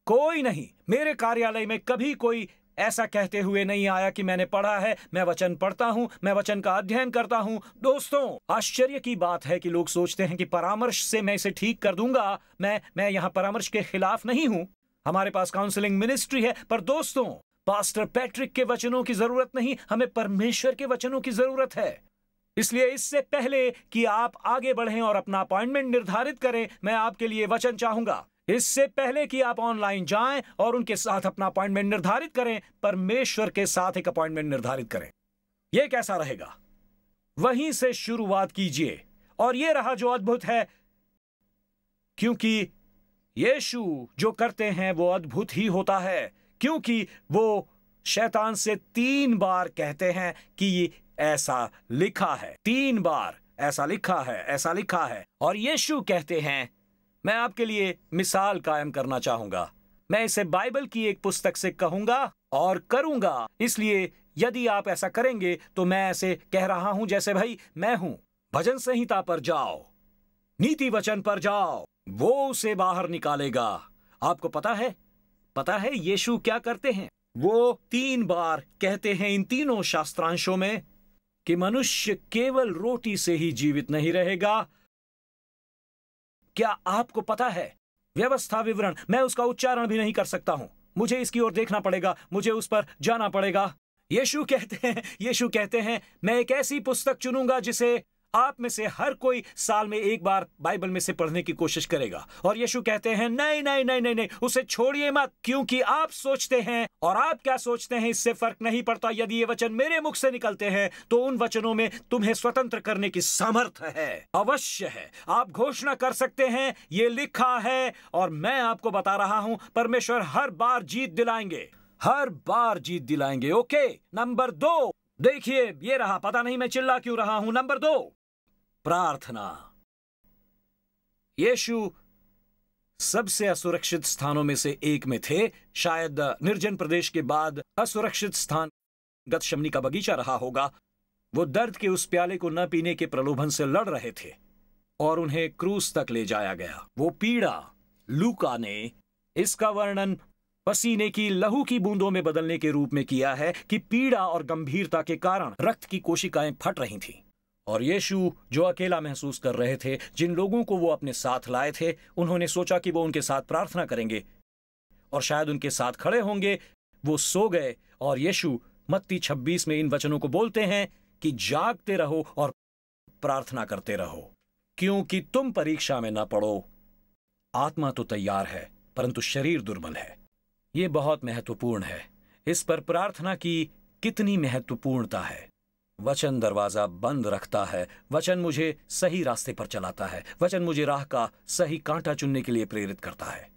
कोई नहीं, मेरे कार्यालय में कभी कोई ऐसा कहते हुए नहीं आया कि मैंने पढ़ा है, मैं वचन पढ़ता हूं, मैं वचन का अध्ययन करता हूं। दोस्तों, आश्चर्य की बात है कि लोग सोचते हैं कि परामर्श से मैं इसे ठीक कर दूंगा। मैं यहां परामर्श के खिलाफ नहीं हूं। हमारे पास काउंसलिंग मिनिस्ट्री है, पर दोस्तों, पास्टर पैट्रिक के वचनों की जरूरत नहीं, हमें परमेश्वर के वचनों की जरूरत है। इसलिए इससे पहले कि आप आगे बढ़ें और अपना अपॉइंटमेंट निर्धारित करें, मैं आपके लिए वचन चाहूंगा। इससे पहले कि आप ऑनलाइन जाएं और उनके साथ अपना अपॉइंटमेंट निर्धारित करें, परमेश्वर के साथ एक अपॉइंटमेंट निर्धारित करें। यह कैसा रहेगा? वहीं से शुरुआत कीजिए। और यह रहा जो अद्भुत है, क्योंकि यीशु जो करते हैं वो अद्भुत ही होता है, क्योंकि वो शैतान से 3 बार कहते हैं कि ऐसा लिखा है। 3 बार ऐसा लिखा है, ऐसा लिखा है। और यीशु कहते हैं, मैं आपके लिए मिसाल कायम करना चाहूंगा। मैं इसे बाइबल की एक पुस्तक से कहूंगा और करूंगा। इसलिए यदि आप ऐसा करेंगे तो मैं ऐसे कह रहा हूं जैसे भाई मैं हूं। भजन संहिता पर जाओ, नीति वचन पर जाओ, वो उसे बाहर निकालेगा। आपको पता है यीशु क्या करते हैं? वो 3 बार कहते हैं इन तीनों शास्त्रांशों में कि मनुष्य केवल रोटी से ही जीवित नहीं रहेगा। क्या आपको पता है? व्यवस्था विवरण, मैं उसका उच्चारण भी नहीं कर सकता हूं, मुझे इसकी ओर देखना पड़ेगा, मुझे उस पर जाना पड़ेगा। यीशु कहते हैं मैं एक ऐसी पुस्तक चुनूंगा जिसे आप में से हर कोई साल में 1 बार बाइबल में से पढ़ने की कोशिश करेगा। और यीशु कहते हैं नहीं नहीं नहीं नहीं नहीं, उसे छोड़िए मत, क्योंकि आप सोचते हैं और आप क्या सोचते हैं इससे फर्क नहीं पड़ता। यदि ये वचन मेरे मुख से निकलते हैं तो उन वचनों में तुम्हें स्वतंत्र करने की सामर्थ है, अवश्य है। आप घोषणा कर सकते हैं ये लिखा है, और मैं आपको बता रहा हूं परमेश्वर हर बार जीत दिलाएंगे, हर बार जीत दिलाएंगे। ओके, नंबर 2 देखिए, ये रहा। पता नहीं मैं चिल्ला क्यों रहा हूं। नंबर 2, प्रार्थना। यीशु सबसे असुरक्षित स्थानों में से एक में थे। शायद निर्जन प्रदेश के बाद असुरक्षित स्थान गतशमनी का बगीचा रहा होगा। वो दर्द के उस प्याले को न पीने के प्रलोभन से लड़ रहे थे और उन्हें क्रूस तक ले जाया गया। वो पीड़ा, लूका ने इसका वर्णन पसीने की लहू की बूंदों में बदलने के रूप में किया है कि पीड़ा और गंभीरता के कारण रक्त की कोशिकाएं फट रही थीं। और यीशु जो अकेला महसूस कर रहे थे, जिन लोगों को वो अपने साथ लाए थे, उन्होंने सोचा कि वो उनके साथ प्रार्थना करेंगे और शायद उनके साथ खड़े होंगे। वो सो गए। और यीशु मत्ती 26 में इन वचनों को बोलते हैं कि जागते रहो और प्रार्थना करते रहो। क्योंकि तुम परीक्षा में न पड़ो। आत्मा तो तैयार है परंतु शरीर दुर्बल है। यह बहुत महत्वपूर्ण है। इस पर प्रार्थना की कितनी महत्वपूर्णता है। वचन दरवाजा बंद रखता है। वचन मुझे सही रास्ते पर चलाता है। वचन मुझे राह का सही कांटा चुनने के लिए प्रेरित करता है।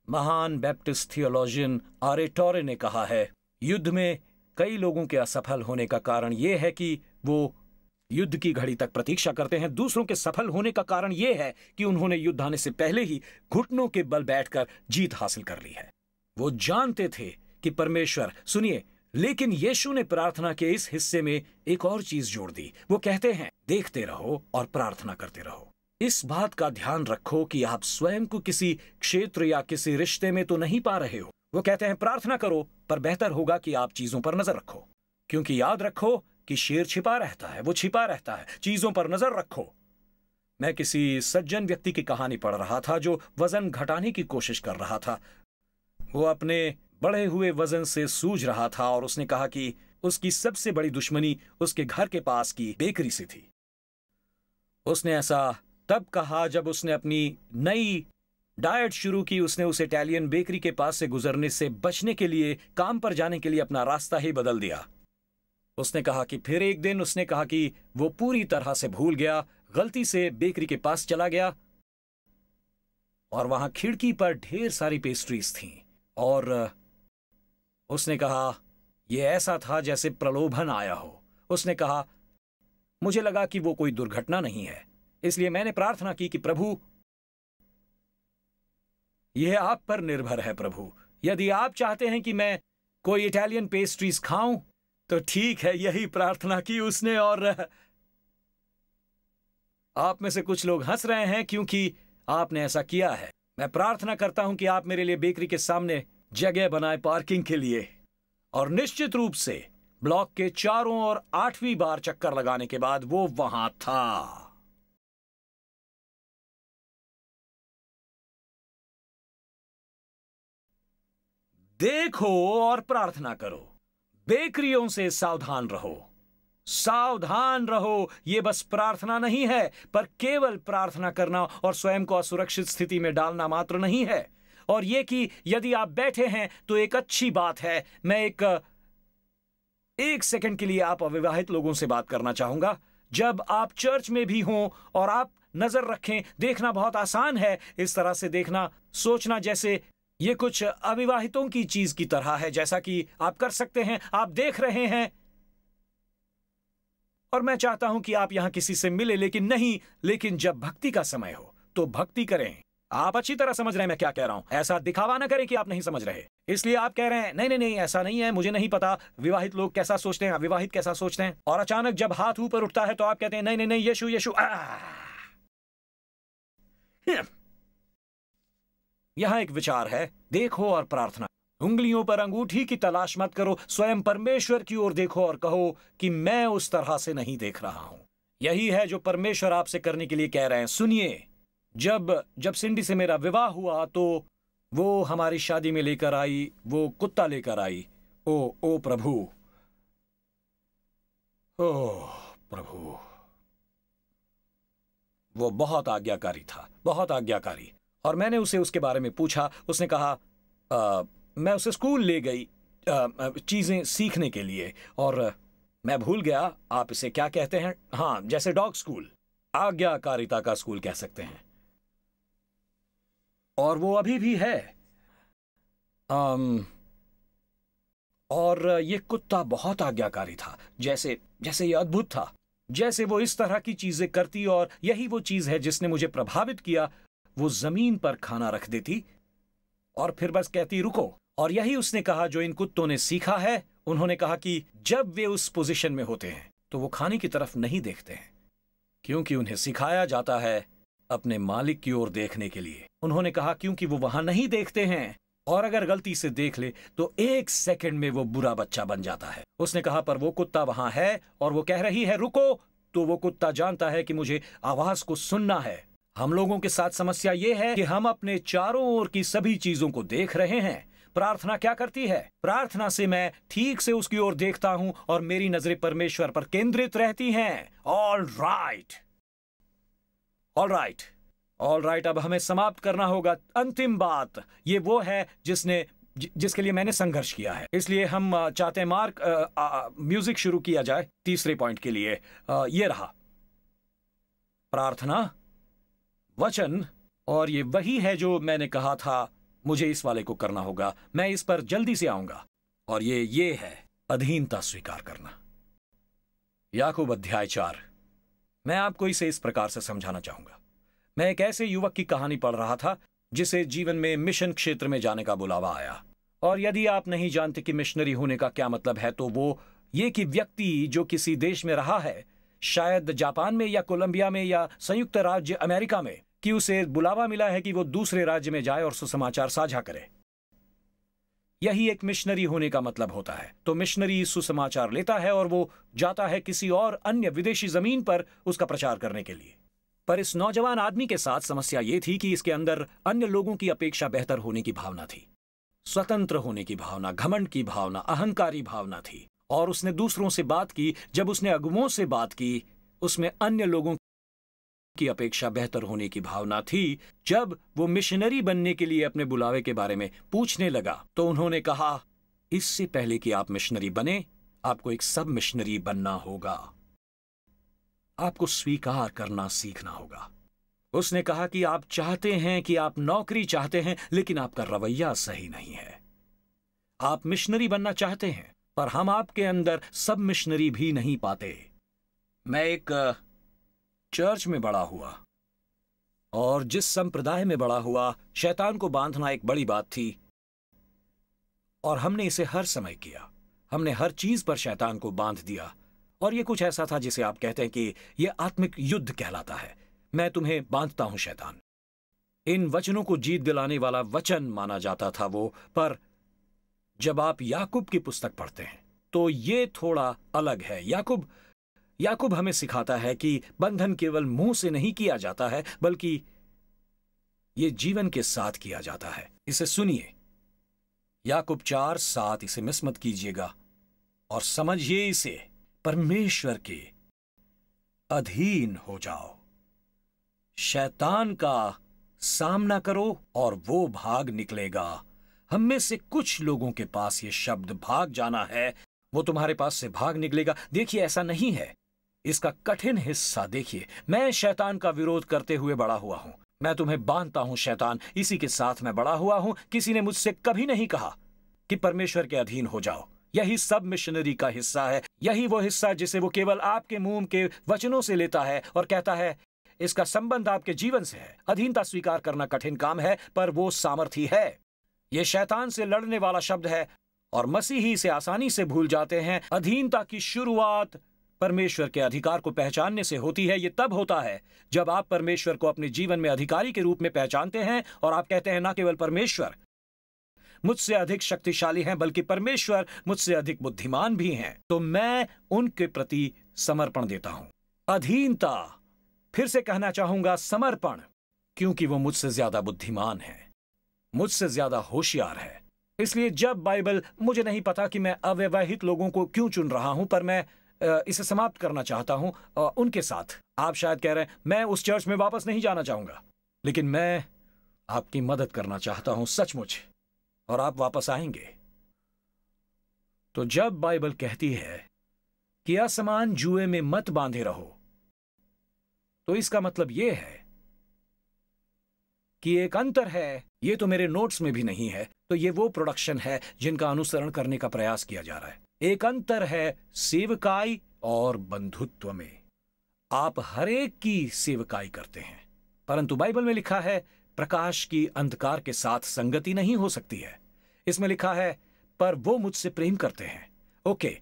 महान बैप्टिस्ट थियोलॉजियन आर ए टोरे ने कहा है, युद्ध में कई लोगों के असफल होने का कारण यह है कि वो युद्ध की घड़ी तक प्रतीक्षा करते हैं। दूसरों के सफल होने का कारण यह है कि उन्होंने युद्ध आने से पहले ही घुटनों के बल बैठकर जीत हासिल कर ली है। वो जानते थे कि परमेश्वर, सुनिए, लेकिन यीशु ने प्रार्थना के इस हिस्से में एक और चीज जोड़ दी। वो कहते हैं, देखते रहो और प्रार्थना करते रहो। इस बात का ध्यान रखो कि आप स्वयं को किसी क्षेत्र या किसी रिश्ते में तो नहीं पा रहे हो। वो कहते हैं प्रार्थना करो, पर बेहतर होगा कि आप चीजों पर नजर रखो, क्योंकि याद रखो कि शेर छिपा रहता है, वो छिपा रहता है। चीजों पर नजर रखो। मैं किसी सज्जन व्यक्ति की कहानी पढ़ रहा था जो वजन घटाने की कोशिश कर रहा था। वो अपने बढ़े हुए वजन से सूझ रहा था और उसने कहा कि उसकी सबसे बड़ी दुश्मनी उसके घर के पास की बेकरी से थी। उसने ऐसा तब कहा जब उसने अपनी नई डाइट शुरू की। उसने उस इटालियन बेकरी के पास से गुजरने से बचने के लिए काम पर जाने के लिए अपना रास्ता ही बदल दिया। उसने कहा कि फिर एक दिन उसने कहा कि वो पूरी तरह से भूल गया, गलती से बेकरी के पास चला गया और वहां खिड़की पर ढेर सारी पेस्ट्रीज थीं और उसने कहा यह ऐसा था जैसे प्रलोभन आया हो। उसने कहा मुझे लगा कि वो कोई दुर्घटना नहीं है, इसलिए मैंने प्रार्थना की कि प्रभु, यह आप पर निर्भर है प्रभु। यदि आप चाहते हैं कि मैं कोई इटालियन पेस्ट्रीज खाऊं तो ठीक है। यही प्रार्थना की उसने और आप में से कुछ लोग हंस रहे हैं क्योंकि आपने ऐसा किया है। मैं प्रार्थना करता हूं कि आप मेरे लिए बेकरी के सामने जगह बनाए पार्किंग के लिए। और निश्चित रूप से ब्लॉक के चारों ओर 8वीं बार चक्कर लगाने के बाद वो वहां था। देखो और प्रार्थना करो। बेकरियों से सावधान रहो, सावधान रहो। यह बस प्रार्थना नहीं है, पर केवल प्रार्थना करना और स्वयं को असुरक्षित स्थिति में डालना मात्र नहीं है। और यह कि यदि आप बैठे हैं तो एक अच्छी बात है। मैं एक सेकंड के लिए आप अविवाहित लोगों से बात करना चाहूंगा। जब आप चर्च में भी हों और आप नजर रखें, देखना बहुत आसान है। इस तरह से देखना, सोचना जैसे ये कुछ अविवाहितों की चीज की तरह है, जैसा कि आप कर सकते हैं। आप देख रहे हैं और मैं चाहता हूं कि आप यहां किसी से मिले, लेकिन जब भक्ति का समय हो तो भक्ति करें। आप अच्छी तरह समझ रहे हैं मैं क्या कह रहा हूं। ऐसा दिखावा ना करें कि आप नहीं समझ रहे, इसलिए आप कह रहे हैं नहीं नहीं नहीं ऐसा नहीं है, मुझे नहीं पता विवाहित लोग कैसा सोचते हैं, अविवाहित कैसा सोचते हैं। और अचानक जब हाथ ऊपर उठता है तो आप कहते हैं नहीं नहीं नहीं, यीशु यीशु। यहां एक विचार है, देखो और प्रार्थना। उंगलियों पर अंगूठी की तलाश मत करो, स्वयं परमेश्वर की ओर देखो और कहो कि मैं उस तरह से नहीं देख रहा हूं। यही है जो परमेश्वर आपसे करने के लिए कह रहे हैं। सुनिए, जब सिंडी से मेरा विवाह हुआ तो वो हमारी शादी में लेकर आई, वो कुत्ता लेकर आई। ओ प्रभु, ओ प्रभु, वो बहुत आज्ञाकारी था, बहुत आज्ञाकारी। और मैंने उसे उसके बारे में पूछा। उसने कहा मैं उसे स्कूल ले गई चीजें सीखने के लिए, और मैं भूल गया आप इसे क्या कहते हैं। हाँ, जैसे डॉग स्कूल, आज्ञाकारिता का स्कूल कह सकते हैं। और वो अभी भी है। और ये कुत्ता बहुत आज्ञाकारी था, जैसे ये अद्भुत था, जैसे वो इस तरह की चीजें करती। और यही वो चीज है जिसने मुझे प्रभावित किया। वो जमीन पर खाना रख देती और फिर बस कहती रुको। और यही उसने कहा जो इन कुत्तों ने सीखा है। उन्होंने कहा कि जब वे उस पोजीशन में होते हैं तो वो खाने की तरफ नहीं देखते हैं, क्योंकि उन्हें सिखाया जाता है अपने मालिक की ओर देखने के लिए। उन्होंने कहा क्योंकि वो वहां नहीं देखते हैं, और अगर गलती से देख ले तो 1 सेकंड में वो बुरा बच्चा बन जाता है। उसने कहा पर वो कुत्ता वहां है और वो कह रही है रुको, तो वो कुत्ता जानता है कि मुझे आवाज को सुनना है। हम लोगों के साथ समस्या ये है कि हम अपने चारों ओर की सभी चीजों को देख रहे हैं। प्रार्थना क्या करती है? प्रार्थना से मैं ठीक से उसकी ओर देखता हूं और मेरी नजरें परमेश्वर पर केंद्रित रहती हैं। All right. ऑल राइट, अब हमें समाप्त करना होगा। अंतिम बात ये वो है जिसके लिए मैंने संघर्ष किया है, इसलिए हम चाहते हैं मार्क म्यूजिक शुरू किया जाए तीसरे पॉइंट के लिए। ये रहा प्रार्थना, वचन, और ये वही है जो मैंने कहा था मुझे इस वाले को करना होगा। मैं इस पर जल्दी से आऊंगा, और ये है अधीनता स्वीकार करना। याकूब अध्याय 4। मैं आपको इसे इस प्रकार से समझाना चाहूंगा। मैं एक ऐसे युवक की कहानी पढ़ रहा था जिसे जीवन में मिशन क्षेत्र में जाने का बुलावा आया। और यदि आप नहीं जानते कि मिशनरी होने का क्या मतलब है, तो वो ये कि व्यक्ति जो किसी देश में रहा है, शायद जापान में या कोलंबिया में या संयुक्त राज्य अमेरिका में, कि उसे बुलावा मिला है कि वो दूसरे राज्य में जाए और सुसमाचार साझा करे। यही एक मिशनरी होने का मतलब होता है। तो मिशनरी सुसमाचार लेता है और वो जाता है किसी और अन्य विदेशी जमीन पर उसका प्रचार करने के लिए। पर इस नौजवान आदमी के साथ समस्या ये थी कि इसके अंदर अन्य लोगों की अपेक्षा बेहतर होने की भावना थी, स्वतंत्र होने की भावना, घमंड की भावना, अहंकारी भावना थी। और उसने दूसरों से बात की, जब उसने अगुओं से बात की, उसमें अन्य लोगों की अपेक्षा बेहतर होने की भावना थी। जब वो मिशनरी बनने के लिए अपने बुलावे के बारे में पूछने लगा, तो उन्होंने कहा, इससे पहले कि आप मिशनरी बने, आपको एक सब मिशनरी बनना होगा। आपको स्वीकार करना सीखना होगा। उसने कहा कि आप चाहते हैं कि आप नौकरी चाहते हैं, लेकिन आपका रवैया सही नहीं है। आप मिशनरी बनना चाहते हैं, पर हम आपके अंदर सब मिशनरी भी नहीं पाते। मैं एक चर्च में बड़ा हुआ, और जिस संप्रदाय में बड़ा हुआ, शैतान को बांधना एक बड़ी बात थी, और हमने इसे हर समय किया। हमने हर चीज पर शैतान को बांध दिया, और ये कुछ ऐसा था जिसे आप कहते हैं कि यह आत्मिक युद्ध कहलाता है। मैं तुम्हें बांधता हूं शैतान। इन वचनों को जीत दिलाने वाला वचन माना जाता था वो। पर जब आप याकूब की पुस्तक पढ़ते हैं तो ये थोड़ा अलग है। याकूब हमें सिखाता है कि बंधन केवल मुंह से नहीं किया जाता है, बल्कि ये जीवन के साथ किया जाता है। इसे सुनिए, याकूब 4:7, इसे मिस मत कीजिएगा और समझिए इसे। परमेश्वर के अधीन हो जाओ, शैतान का सामना करो और वो भाग निकलेगा। हम में से कुछ लोगों के पास ये शब्द भाग जाना है, वो तुम्हारे पास से भाग निकलेगा। देखिए, ऐसा नहीं है। इसका कठिन हिस्सा देखिए। मैं शैतान का विरोध करते हुए बड़ा हुआ हूं। मैं तुम्हें बांधता हूं शैतान, इसी के साथ मैं बड़ा हुआ हूं। किसी ने मुझसे कभी नहीं कहा कि परमेश्वर के अधीन हो जाओ। यही सब मिशनरी का हिस्सा है। यही वो हिस्सा जिसे वो केवल आपके मुंह के वचनों से लेता है और कहता है इसका संबंध आपके जीवन से है। अधीनता स्वीकार करना कठिन काम है, पर वो सामर्थी है। ये शैतान से लड़ने वाला शब्द है, और मसीही इसे आसानी से भूल जाते हैं। अधीनता की शुरुआत परमेश्वर के अधिकार को पहचानने से होती है। ये तब होता है जब आप परमेश्वर को अपने जीवन में अधिकारी के रूप में पहचानते हैं, और आप कहते हैं, ना केवल परमेश्वर मुझसे अधिक शक्तिशाली हैं, बल्कि परमेश्वर मुझसे अधिक बुद्धिमान भी हैं। तो मैं उनके प्रति समर्पण देता हूं। अधीनता, फिर से कहना चाहूंगा समर्पण, क्योंकि वो मुझसे ज्यादा बुद्धिमान है, मुझसे ज्यादा होशियार है। इसलिए जब बाइबल, मुझे नहीं पता कि मैं अविवाहित लोगों को क्यों चुन रहा हूं, पर मैं इसे समाप्त करना चाहता हूं उनके साथ। आप शायद कह रहे हैं मैं उस चर्च में वापस नहीं जाना चाहूंगा, लेकिन मैं आपकी मदद करना चाहता हूं सचमुच, और आप वापस आएंगे। तो जब बाइबल कहती है कि असमान जुए में मत बांधे रहो, तो इसका मतलब यह है कि एक अंतर है। ये तो मेरे नोट्स में भी नहीं है, तो ये वो प्रोडक्शन है जिनका अनुसरण करने का प्रयास किया जा रहा है। एक अंतर है सेवकाई और बंधुत्व में। आप हर एक की सेवकाई करते हैं, परंतु बाइबल में लिखा है प्रकाश की अंधकार के साथ संगति नहीं हो सकती है। इसमें लिखा है पर वो मुझसे प्रेम करते हैं। ओके,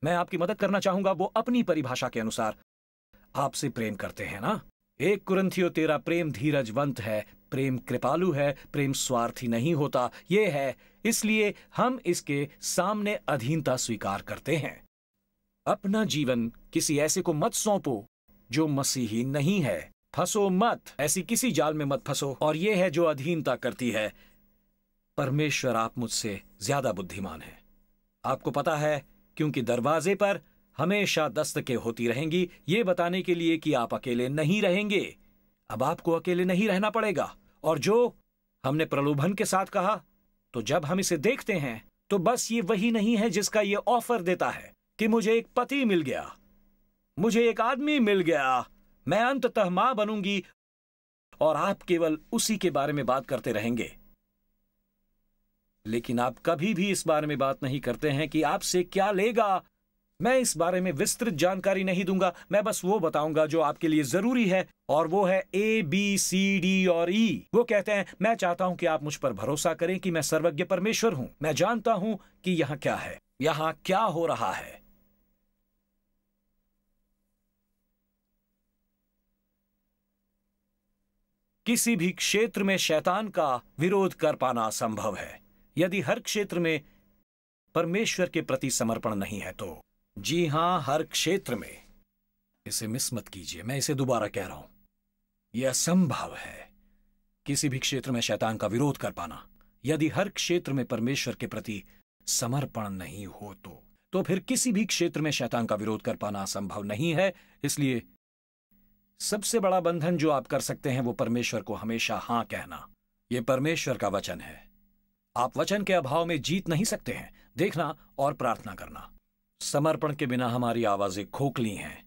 मैं आपकी मदद करना चाहूंगा। वो अपनी परिभाषा के अनुसार आपसे प्रेम करते हैं ना। 1 कुरिन्थियों 13, प्रेम धीरजवंत है, प्रेम कृपालु है, प्रेम स्वार्थी नहीं होता। ये है, इसलिए हम इसके सामने अधीनता स्वीकार करते हैं। अपना जीवन किसी ऐसे को मत सौंपो जो मसीही नहीं है। फंसो मत, ऐसी किसी जाल में मत फंसो। और यह है जो अधीनता करती है। परमेश्वर, आप मुझसे ज्यादा बुद्धिमान हैं। आपको पता है, क्योंकि दरवाजे पर हमेशा दस्तकें होती रहेंगी, ये बताने के लिए कि आप अकेले नहीं रहेंगे। अब आपको अकेले नहीं रहना पड़ेगा। और जो हमने प्रलोभन के साथ कहा, तो जब हम इसे देखते हैं तो बस ये वही नहीं है जिसका ये ऑफर देता है कि मुझे एक पति मिल गया, मुझे एक आदमी मिल गया, मैं अंततः मां बनूंगी, और आप केवल उसी के बारे में बात करते रहेंगे। लेकिन आप कभी भी इस बारे में बात नहीं करते हैं कि आपसे क्या लेगा। मैं इस बारे में विस्तृत जानकारी नहीं दूंगा, मैं बस वो बताऊंगा जो आपके लिए जरूरी है, और वो है ABCD और E। वो कहते हैं, मैं चाहता हूं कि आप मुझ पर भरोसा करें कि मैं सर्वज्ञ परमेश्वर हूं। मैं जानता हूं कि यहां क्या है, यहां क्या हो रहा है। किसी भी क्षेत्र में शैतान का विरोध कर पाना असंभव है यदि हर क्षेत्र में परमेश्वर के प्रति समर्पण नहीं है तो। जी हां, हर क्षेत्र में। इसे मिस मत कीजिए, मैं इसे दोबारा कह रहा हूं, यह असंभव है किसी भी क्षेत्र में शैतान का विरोध कर पाना यदि हर क्षेत्र में परमेश्वर के प्रति समर्पण नहीं हो तो फिर किसी भी क्षेत्र में शैतान का विरोध कर पाना असंभव नहीं है। इसलिए सबसे बड़ा बंधन जो आप कर सकते हैं वो परमेश्वर को हमेशा हां कहना। यह परमेश्वर का वचन है। आप वचन के अभाव में जीत नहीं सकते हैं। देखना और प्रार्थना करना। समर्पण के बिना हमारी आवाजें खोखली हैं।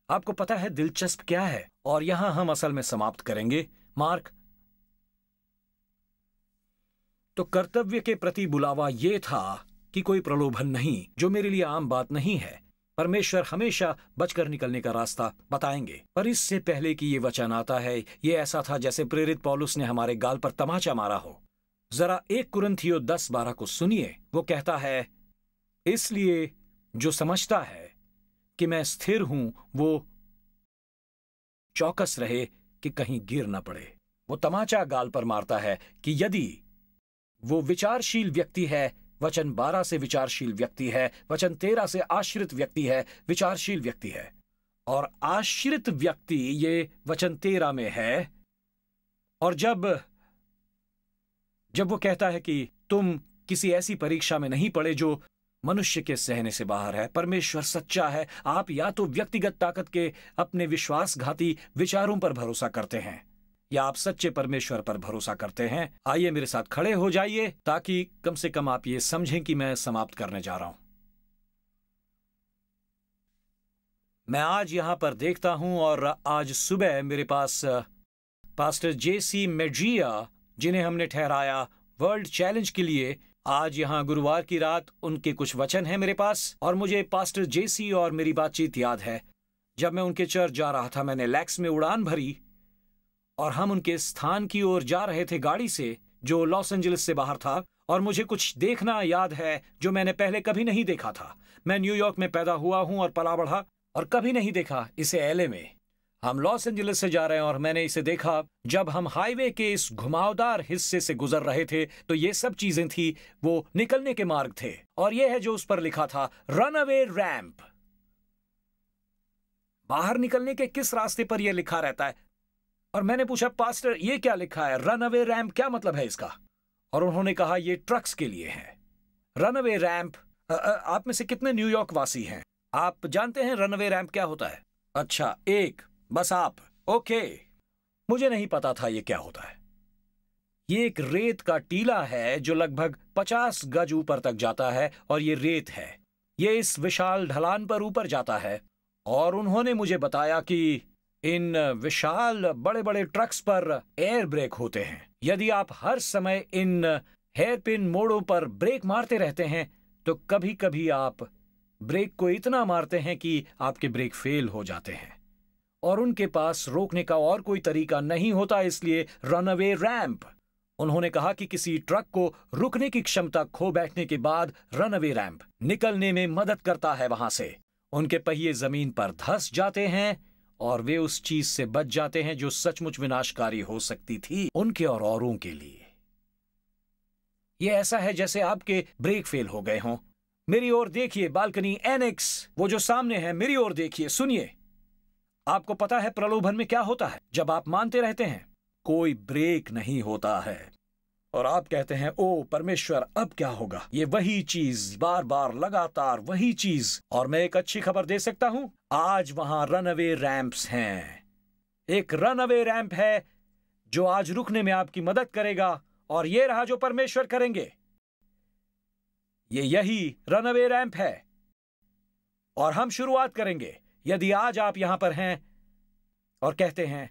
आपको पता है दिलचस्प क्या है, और यहां हम असल में समाप्त करेंगे। मार्क, तो कर्तव्य के प्रति बुलावा यह था कि कोई प्रलोभन नहीं, जो मेरे लिए आम बात नहीं है। परमेश्वर हमेशा बचकर निकलने का रास्ता बताएंगे। पर इससे पहले कि ये वचन आता है, ये ऐसा था जैसे प्रेरित पौलुस ने हमारे गाल पर तमाचा मारा हो। जरा 1 कुरिन्थियों 10:12 को सुनिए। वो कहता है, इसलिए जो समझता है कि मैं स्थिर हूं वो चौकस रहे कि कहीं गिर न पड़े। वो तमाचा गाल पर मारता है कि यदि वो विचारशील व्यक्ति है, वचन 12 से विचारशील व्यक्ति है, वचन 13 से आश्रित व्यक्ति है, विचारशील व्यक्ति है, और आश्रित व्यक्ति ये वचन 13 में है। और जब वो कहता है कि तुम किसी ऐसी परीक्षा में नहीं पड़े जो मनुष्य के सहने से बाहर है, परमेश्वर सच्चा है। आप या तो व्यक्तिगत ताकत के अपने विश्वासघाती विचारों पर भरोसा करते हैं, या आप सच्चे परमेश्वर पर भरोसा करते हैं। आइए मेरे साथ खड़े हो जाइए ताकि कम से कम आप ये समझें कि मैं समाप्त करने जा रहा हूं। मैं आज यहां पर देखता हूं, और आज सुबह मेरे पास पास्टर JC मेजिया, जिन्हें हमने ठहराया वर्ल्ड चैलेंज के लिए, आज यहां गुरुवार की रात उनके कुछ वचन हैं मेरे पास। और मुझे पास्टर JC और मेरी बातचीत याद है। जब मैं उनके चर्च जा रहा था, मैंने लैक्स में उड़ान भरी और हम उनके स्थान की ओर जा रहे थे गाड़ी से, जो लॉस एंजलिस से बाहर था। और मुझे कुछ देखना याद है जो मैंने पहले कभी नहीं देखा था। मैं न्यूयॉर्क में पैदा हुआ हूं और पला बढ़ा, और कभी नहीं देखा इसे LA में। हम लॉस एंजलिस से जा रहे हैं और मैंने इसे देखा जब हम हाईवे के इस घुमावदार हिस्से से गुजर रहे थे। तो ये सब चीजें थी, वो निकलने के मार्ग थे, और ये है जो उस पर लिखा था, रनअवे रैंप। बाहर निकलने के किस रास्ते पर यह लिखा रहता है? और मैंने पूछा, पास्टर ये क्या लिखा है, रनअवे रैंप क्या मतलब है इसका? और उन्होंने कहा ये ट्रक्स के लिए है। Runaway ramp. आप में से कितने न्यूयॉर्क वासी हैं? आप जानते हैं रनअवे रैंप क्या होता है? अच्छा, एक, बस आप। ओके, मुझे नहीं पता था ये क्या होता है। ये एक रेत का टीला है जो लगभग 50 गज ऊपर तक जाता है, और ये रेत है। ये इस विशाल ढलान पर ऊपर जाता है। और उन्होंने मुझे बताया कि इन विशाल बड़े बड़े ट्रक्स पर एयर ब्रेक होते हैं। यदि आप हर समय इन हेयरपिन मोड़ों पर ब्रेक मारते रहते हैं तो कभी कभी आप ब्रेक को इतना मारते हैं कि आपके ब्रेक फेल हो जाते हैं, और उनके पास रोकने का और कोई तरीका नहीं होता, इसलिए रनअवे रैंप। उन्होंने कहा कि किसी ट्रक को रुकने की क्षमता खो बैठने के बाद रनअवे रैंप निकलने में मदद करता है। वहां से उनके पहिए जमीन पर धंस जाते हैं और वे उस चीज से बच जाते हैं जो सचमुच विनाशकारी हो सकती थी उनके और औरों के लिए। यह ऐसा है जैसे आपके ब्रेक फेल हो गए हों। मेरी ओर देखिए, बालकनी NX, वो जो सामने है, मेरी ओर देखिए, सुनिए। आपको पता है प्रलोभन में क्या होता है? जब आप मानते रहते हैं कोई ब्रेक नहीं होता है, और आप कहते हैं, ओ परमेश्वर अब क्या होगा? ये वही चीज बार बार लगातार वही चीज। और मैं एक अच्छी खबर दे सकता हूं, आज वहां रनअवे रैंप्स हैं। एक रनअवे रैंप है जो आज रुकने में आपकी मदद करेगा, और ये रहा जो परमेश्वर करेंगे। यही रनअवे रैंप है और हम शुरुआत करेंगे। यदि आज आप यहां पर हैं और कहते हैं,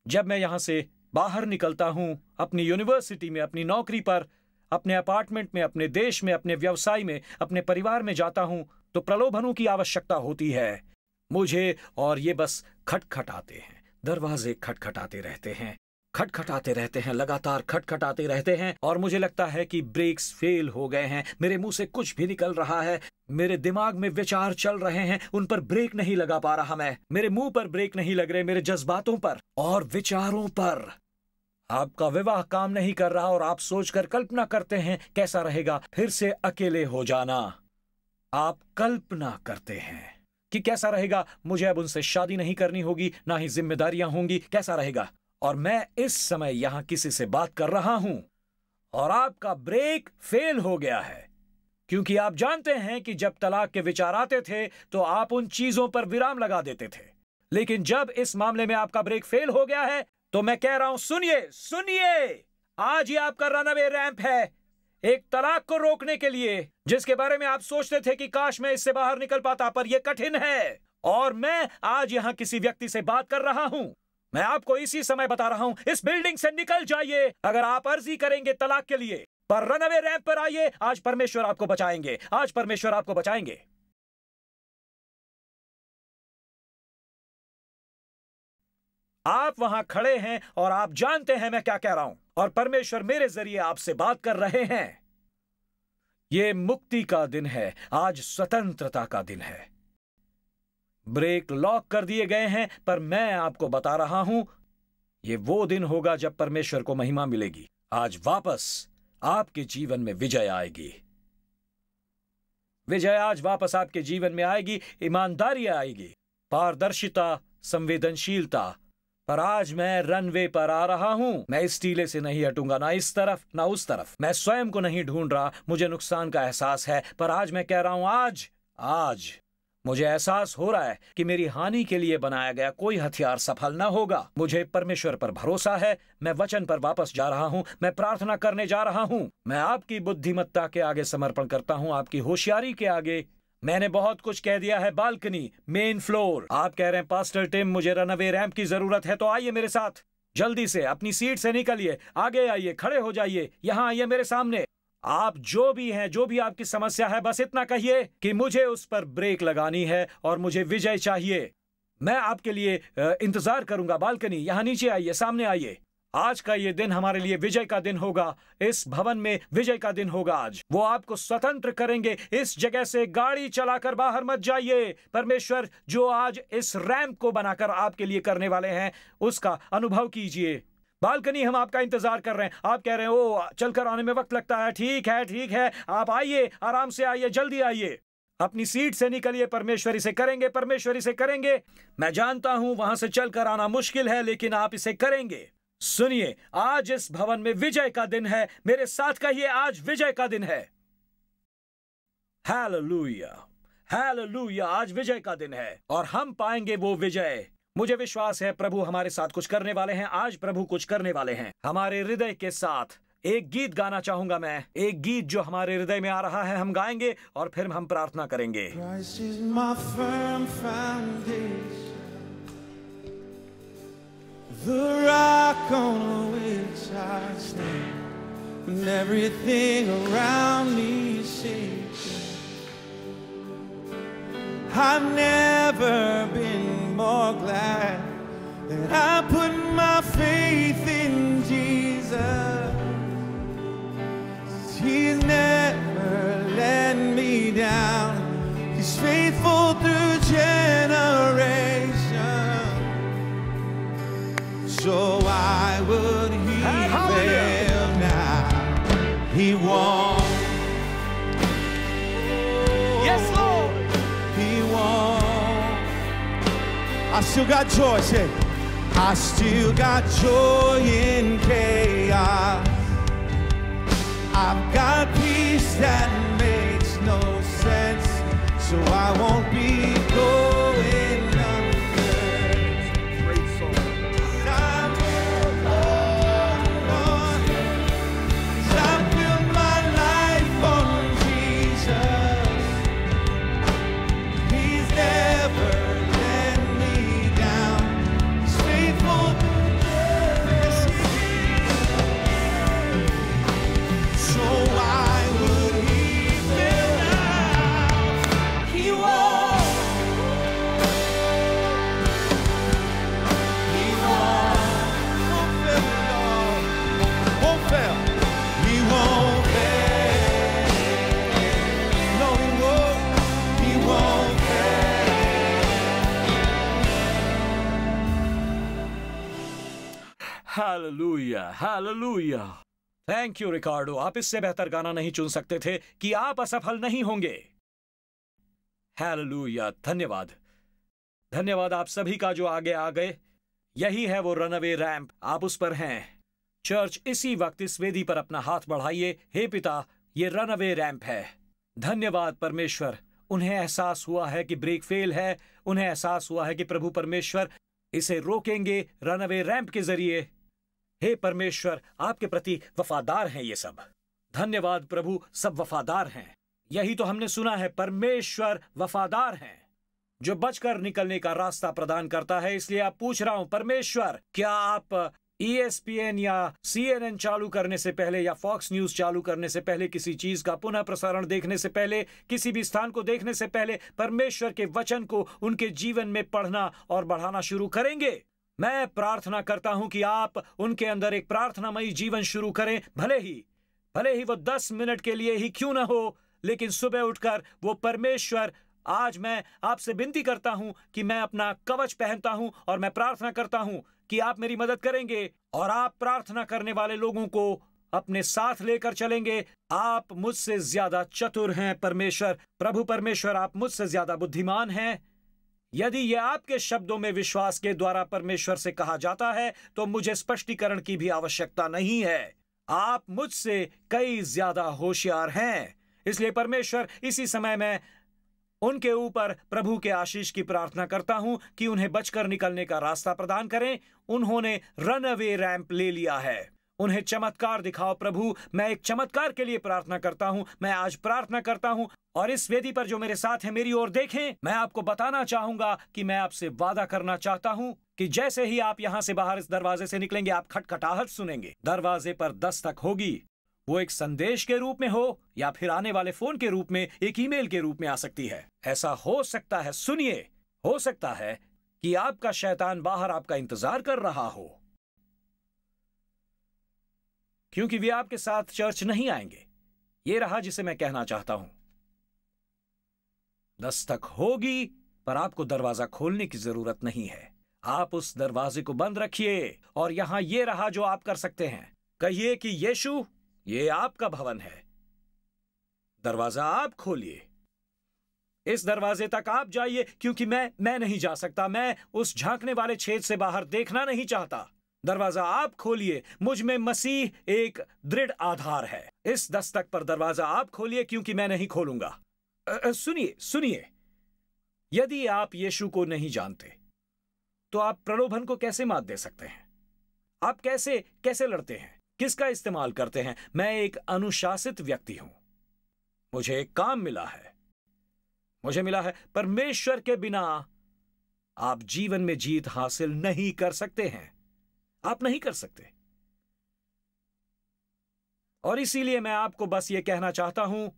जब मैं यहां से बाहर निकलता हूं, अपनी यूनिवर्सिटी में, अपनी नौकरी पर, अपने अपार्टमेंट में, अपने देश में, अपने व्यवसाय में, अपने परिवार में जाता हूं, तो प्रलोभनों की आवश्यकता होती है मुझे, और ये बस खटखटाते हैं, दरवाजे खटखटाते रहते हैं, खटखटाते रहते हैं, लगातार खटखटाते रहते हैं, और मुझे लगता है कि ब्रेक्स फेल हो गए हैं, मेरे मुंह से कुछ भी निकल रहा है, मेरे दिमाग में विचार चल रहे हैं, उन पर ब्रेक नहीं लगा पा रहा मैं, मेरे मुंह पर ब्रेक नहीं लग रहे, मेरे जज्बातों पर और विचारों पर। आपका विवाह काम नहीं कर रहा और आप सोचकर कल्पना करते हैं कैसा रहेगा फिर से अकेले हो जाना। आप कल्पना करते हैं कि कैसा रहेगा, मुझे अब उनसे शादी नहीं करनी होगी, ना ही जिम्मेदारियां होंगी, कैसा रहेगा। और मैं इस समय यहां किसी से बात कर रहा हूं और आपका ब्रेक फेल हो गया है, क्योंकि आप जानते हैं कि जब तलाक के विचार आते थे तो आप उन चीजों पर विराम लगा देते थे। लेकिन जब इस मामले में आपका ब्रेक फेल हो गया है, तो मैं कह रहा हूं, सुनिए सुनिए, आज ही आपका रनअवे रैंप है एक तलाक को रोकने के लिए, जिसके बारे में आप सोचते थे कि काश मैं इससे बाहर निकल पाता, पर यह कठिन है। और मैं आज यहां किसी व्यक्ति से बात कर रहा हूं, मैं आपको इसी समय बता रहा हूं, इस बिल्डिंग से निकल जाइए अगर आप अर्जी करेंगे तलाक के लिए, पर रनअवे रैंप पर आइए। आज परमेश्वर आपको बचाएंगे, आज परमेश्वर आपको बचाएंगे। आप वहां खड़े हैं और आप जानते हैं मैं क्या कह रहा हूं, और परमेश्वर मेरे जरिए आपसे बात कर रहे हैं। यह मुक्ति का दिन है, आज स्वतंत्रता का दिन है। ब्रेक लॉक कर दिए गए हैं, पर मैं आपको बता रहा हूं, यह वो दिन होगा जब परमेश्वर को महिमा मिलेगी। आज वापस आपके जीवन में विजय आएगी, विजय आज वापस आपके जीवन में आएगी, ईमानदारी आएगी, पारदर्शिता, संवेदनशीलता। पर आज मैं रनवे पर आ रहा हूं, मैं इस टीले से नहीं हटूंगा, ना इस तरफ ना उस तरफ। मैं स्वयं को नहीं ढूंढ रहा, मुझे नुकसान का एहसास है, पर आज मैं कह रहा हूं, आज मुझे एहसास हो रहा है कि मेरी हानि के लिए बनाया गया कोई हथियार सफल ना होगा। मुझे परमेश्वर पर भरोसा है, मैं वचन पर वापस जा रहा हूं, मैं प्रार्थना करने जा रहा हूं, मैं आपकी बुद्धिमत्ता के आगे समर्पण करता हूं, आपकी होशियारी के आगे। मैंने बहुत कुछ कह दिया है, बालकनी, मेन फ्लोर। आप कह रहे हैं पास्टर टिम मुझे रनअवे रैंप की जरूरत है, तो आइए मेरे साथ, जल्दी से अपनी सीट से निकलिए, आगे आइए, खड़े हो जाइए, यहां आइए मेरे सामने। आप जो भी हैं, जो भी आपकी समस्या है, बस इतना कहिए कि मुझे उस पर ब्रेक लगानी है और मुझे विजय चाहिए। मैं आपके लिए इंतजार करूंगा। बालकनी, यहां नीचे आइए, सामने आइए। आज का ये दिन हमारे लिए विजय का दिन होगा, इस भवन में विजय का दिन होगा। आज वो आपको स्वतंत्र करेंगे, इस जगह से गाड़ी चलाकर बाहर मत जाइए। परमेश्वर जो आज इस रैंप को बनाकर आपके लिए करने वाले हैं, उसका अनुभव कीजिए। बालकनी, हम आपका इंतजार कर रहे हैं। आप कह रहे हैं ओ चलकर आने में वक्त लगता है, ठीक है ठीक है, आप आइए, आराम से आइए, जल्दी आइए, अपनी सीट से निकलिए। परमेश्वर इसे करेंगे, परमेश्वर इसे करेंगे। मैं जानता हूं वहां से चलकर आना मुश्किल है, लेकिन आप इसे करेंगे। सुनिए, आज इस भवन में विजय का दिन है, मेरे साथ कहिए, आज विजय का दिन है। हालेलुया, हालेलुया, आज विजय का दिन है और हम पाएंगे वो विजय। मुझे विश्वास है प्रभु हमारे साथ कुछ करने वाले हैं। आज प्रभु कुछ करने वाले हैं हमारे हृदय के साथ। एक गीत गाना चाहूंगा मैं, एक गीत जो हमारे हृदय में आ रहा है, हम गाएंगे और फिर हम प्रार्थना करेंगे। Christ is my firm foundation, the rock on which I stand, when everything around me is shaking. I've never been more glad that I put my faith in Jesus. He's never let me down. He's faithful through generations. So why would he fail now? He won't. Yes, Lord. He won't. I still got joy, say. I still got joy in chaos. I've got peace that makes no sense, so I won't be going under. Great song. Hallelujah, hallelujah. Thank you Ricardo, आप इससे बेहतर गाना नहीं चुन सकते थे कि आप असफल नहीं होंगे। हालेलुया, धन्यवाद, धन्यवाद आप सभी का जो आगे आ गए। यही है वो रनअवे रैंप, आप उस पर हैं। चर्च, इसी वक्त इस वेदी पर अपना हाथ बढ़ाइए। हे पिता, ये रनअवे रैंप है। धन्यवाद परमेश्वर, उन्हें एहसास हुआ है कि ब्रेक फेल है, उन्हें एहसास हुआ है कि प्रभु परमेश्वर इसे रोकेंगे रनअवे रैंप के जरिए। हे परमेश्वर, आपके प्रति वफादार हैं ये सब। धन्यवाद प्रभु, सब वफादार हैं। यही तो हमने सुना है, परमेश्वर वफादार हैं, जो बचकर निकलने का रास्ता प्रदान करता है। इसलिए आप पूछ रहा हूं, परमेश्वर, क्या आप ESPN या CNN चालू करने से पहले या फॉक्स न्यूज चालू करने से पहले, किसी चीज का पुनः प्रसारण देखने से पहले, किसी भी स्थान को देखने से पहले परमेश्वर के वचन को उनके जीवन में पढ़ना और बढ़ाना शुरू करेंगे? मैं प्रार्थना करता हूं कि आप उनके अंदर एक प्रार्थनामयी जीवन शुरू करें। भले ही वो 10 मिनट के लिए ही क्यों ना हो, लेकिन सुबह उठकर वो परमेश्वर, आज मैं आपसे विनती करता हूं कि मैं अपना कवच पहनता हूं और मैं प्रार्थना करता हूं कि आप मेरी मदद करेंगे और आप प्रार्थना करने वाले लोगों को अपने साथ लेकर चलेंगे। आप मुझसे ज्यादा चतुर हैं परमेश्वर, प्रभु परमेश्वर, आप मुझसे ज्यादा बुद्धिमान हैं। यदि यह आपके शब्दों में विश्वास के द्वारा परमेश्वर से कहा जाता है तो मुझे स्पष्टीकरण की भी आवश्यकता नहीं है। आप मुझसे कई ज्यादा होशियार हैं। इसलिए परमेश्वर, इसी समय में उनके ऊपर प्रभु के आशीष की प्रार्थना करता हूं कि उन्हें बचकर निकलने का रास्ता प्रदान करें। उन्होंने रनअवे रैंप ले लिया है, उन्हें चमत्कार दिखाओ प्रभु। मैं एक चमत्कार के लिए प्रार्थना करता हूं। मैं आज प्रार्थना करता हूं और इस वेदी पर जो मेरे साथ है मेरी ओर देखें। मैं आपको बताना चाहूंगा कि मैं आपसे वादा करना चाहता हूं कि जैसे ही आप यहां से बाहर इस दरवाजे से निकलेंगे, आप खटखटाहट सुनेंगे, दरवाजे पर दस्तक होगी। वो एक संदेश के रूप में हो या फिर आने वाले फोन के रूप में, एक ईमेल के रूप में आ सकती है। ऐसा हो सकता है, सुनिए, हो सकता है कि आपका शैतान बाहर आपका इंतजार कर रहा हो, क्योंकि वे आपके साथ चर्च नहीं आएंगे। ये रहा जिसे मैं कहना चाहता हूं। दस्तक होगी, पर आपको दरवाजा खोलने की जरूरत नहीं है। आप उस दरवाजे को बंद रखिए और यहां ये रहा जो आप कर सकते हैं। कहिए कि यीशु, ये आपका भवन है, दरवाजा आप खोलिए। इस दरवाजे तक आप जाइए, क्योंकि मैं नहीं जा सकता। मैं उस झांकने वाले छेद से बाहर देखना नहीं चाहता। दरवाजा आप खोलिए। मुझ में मसीह एक दृढ़ आधार है। इस दस्तक पर दरवाजा आप खोलिए, क्योंकि मैं नहीं खोलूंगा। सुनिए, यदि आप यीशु को नहीं जानते तो आप प्रलोभन को कैसे मात दे सकते हैं? आप कैसे लड़ते हैं? किसका इस्तेमाल करते हैं? मैं एक अनुशासित व्यक्ति हूं। मुझे एक काम मिला है, मुझे मिला है परमेश्वर के बिना आप जीवन में जीत हासिल नहीं कर सकते हैं। आप नहीं कर सकते। और इसीलिए मैं आपको बस ये कहना चाहता हूं,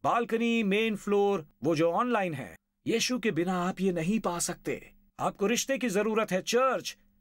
बालकनी, मेन फ्लोर, वो जो ऑनलाइन है, यीशु के बिना आप ये नहीं पा सकते। आपको रिश्ते की जरूरत है।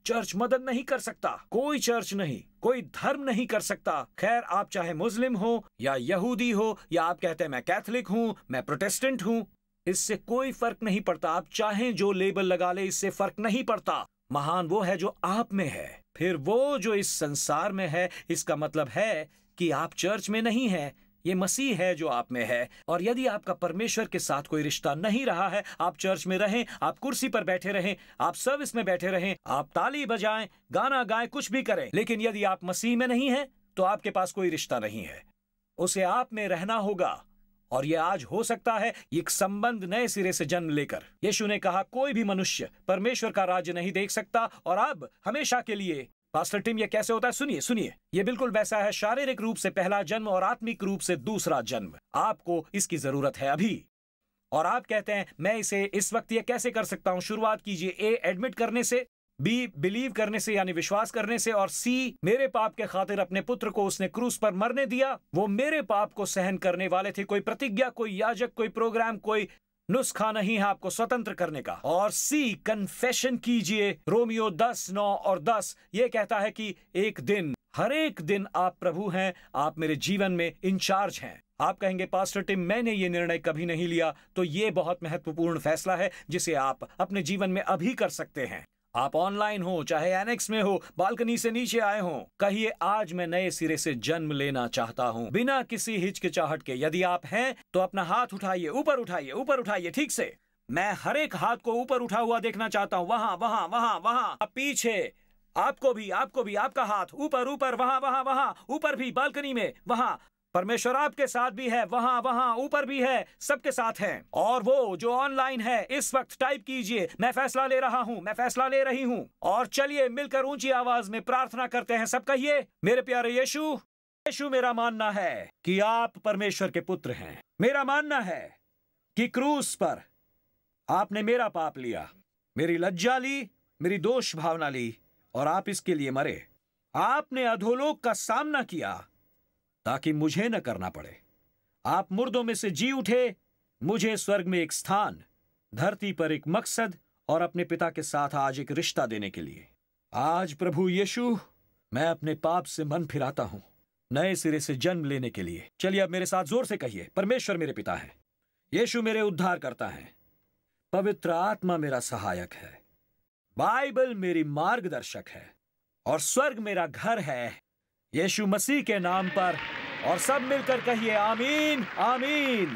चर्च मदद नहीं कर सकता। कोई चर्च नहीं, कोई धर्म नहीं कर सकता। खैर, आप चाहे मुस्लिम हो या यहूदी हो, या आप कहते हैं मैं कैथोलिक हूं, मैं प्रोटेस्टेंट हूं, इससे कोई फर्क नहीं पड़ता। आप चाहें जो लेबल लगा ले, इससे फर्क नहीं पड़ता। महान वो है जो आप में है, फिर वो जो इस संसार में है। इसका मतलब है कि आप चर्च में नहीं है, ये मसीह है जो आप में है। और यदि आपका परमेश्वर के साथ कोई रिश्ता नहीं रहा है, आप चर्च में रहें, आप कुर्सी पर बैठे रहें, आप सर्विस में बैठे रहें, आप ताली बजाएं, गाना गाएं, कुछ भी करें, लेकिन यदि आप मसीह में नहीं हैं तो आपके पास कोई रिश्ता नहीं है। उसे आप में रहना होगा। और यह आज हो सकता है एक संबंध नए सिरे से जन्म लेकर। यीशु ने कहा, कोई भी मनुष्य परमेश्वर का राज्य नहीं देख सकता और अब हमेशा के लिए। पास्टर टिम, ये कैसे होता है? सुनिए, ये बिल्कुल वैसा है। शारीरिक रूप से पहला जन्म और आत्मिक रूप से दूसरा जन्म। आपको इसकी जरूरत है अभी। और आप कहते हैं मैं इसे इस वक्त ये कैसे कर सकता हूं? शुरुआत कीजिए। ए, एडमिट करने से, बी, बिलीव करने से यानी विश्वास करने से, और सी, मेरे पाप के खातिर अपने पुत्र को उसने क्रूस पर मरने दिया। वो मेरे पाप को सहन करने वाले थे। कोई प्रतिज्ञा, कोई याजक, कोई प्रोग्राम, कोई नुस्खा नहीं है आपको स्वतंत्र करने का। और सी, कन्फेशन कीजिए। रोमियो 10:9 और 10 ये कहता है कि एक दिन, हर एक दिन आप प्रभु हैं, आप मेरे जीवन में इंचार्ज हैं। आप कहेंगे, पास्टर टिम, मैंने ये निर्णय कभी नहीं लिया। तो ये बहुत महत्वपूर्ण फैसला है जिसे आप अपने जीवन में अभी कर सकते हैं। आप ऑनलाइन हो, चाहे एनेक्स में हो, बालकनी से नीचे आए हो, कहिए आज मैं नए सिरे से जन्म लेना चाहता हूँ बिना किसी हिचकिचाहट के। यदि आप हैं तो अपना हाथ उठाइए, ऊपर उठाइए, ऊपर उठाइए, ठीक से। मैं हर एक हाथ को ऊपर उठा हुआ देखना चाहता हूँ। वहां वहां वहां वहां पीछे, आपको भी आपका हाथ ऊपर ऊपर, वहां वहां वहां ऊपर भी, बालकनी में वहां। परमेश्वर आपके साथ भी है, वहां वहां ऊपर भी है, सबके साथ हैं। और वो जो ऑनलाइन है इस वक्त टाइप कीजिए, मैं फैसला ले रहा हूं, मैं फैसला ले रही हूं। और चलिए मिलकर ऊंची आवाज में प्रार्थना करते हैं। सब कहिए, मेरे प्यारे यीशु, यीशु मेरा मानना है कि आप परमेश्वर के पुत्र हैं। मेरा मानना है कि क्रूस पर आपने मेरा पाप लिया, मेरी लज्जा ली, मेरी दोष भावना ली, और आप इसके लिए मरे। आपने अधोलोक का सामना किया ताकि मुझे न करना पड़े। आप मुर्दों में से जी उठे, मुझे स्वर्ग में एक स्थान, धरती पर एक मकसद और अपने पिता के साथ आज एक रिश्ता देने के लिए। आज प्रभु यीशु, मैं अपने पाप से मन फिराता हूं, नए सिरे से जन्म लेने के लिए। चलिए अब मेरे साथ जोर से कहिए, परमेश्वर मेरे पिता है, यीशु मेरे उद्धार करता है, पवित्र आत्मा मेरा सहायक है, बाइबल मेरी मार्गदर्शक है, और स्वर्ग मेरा घर है, यीशु मसीह के नाम पर। और सब मिलकर कहिए आमीन, आमीन।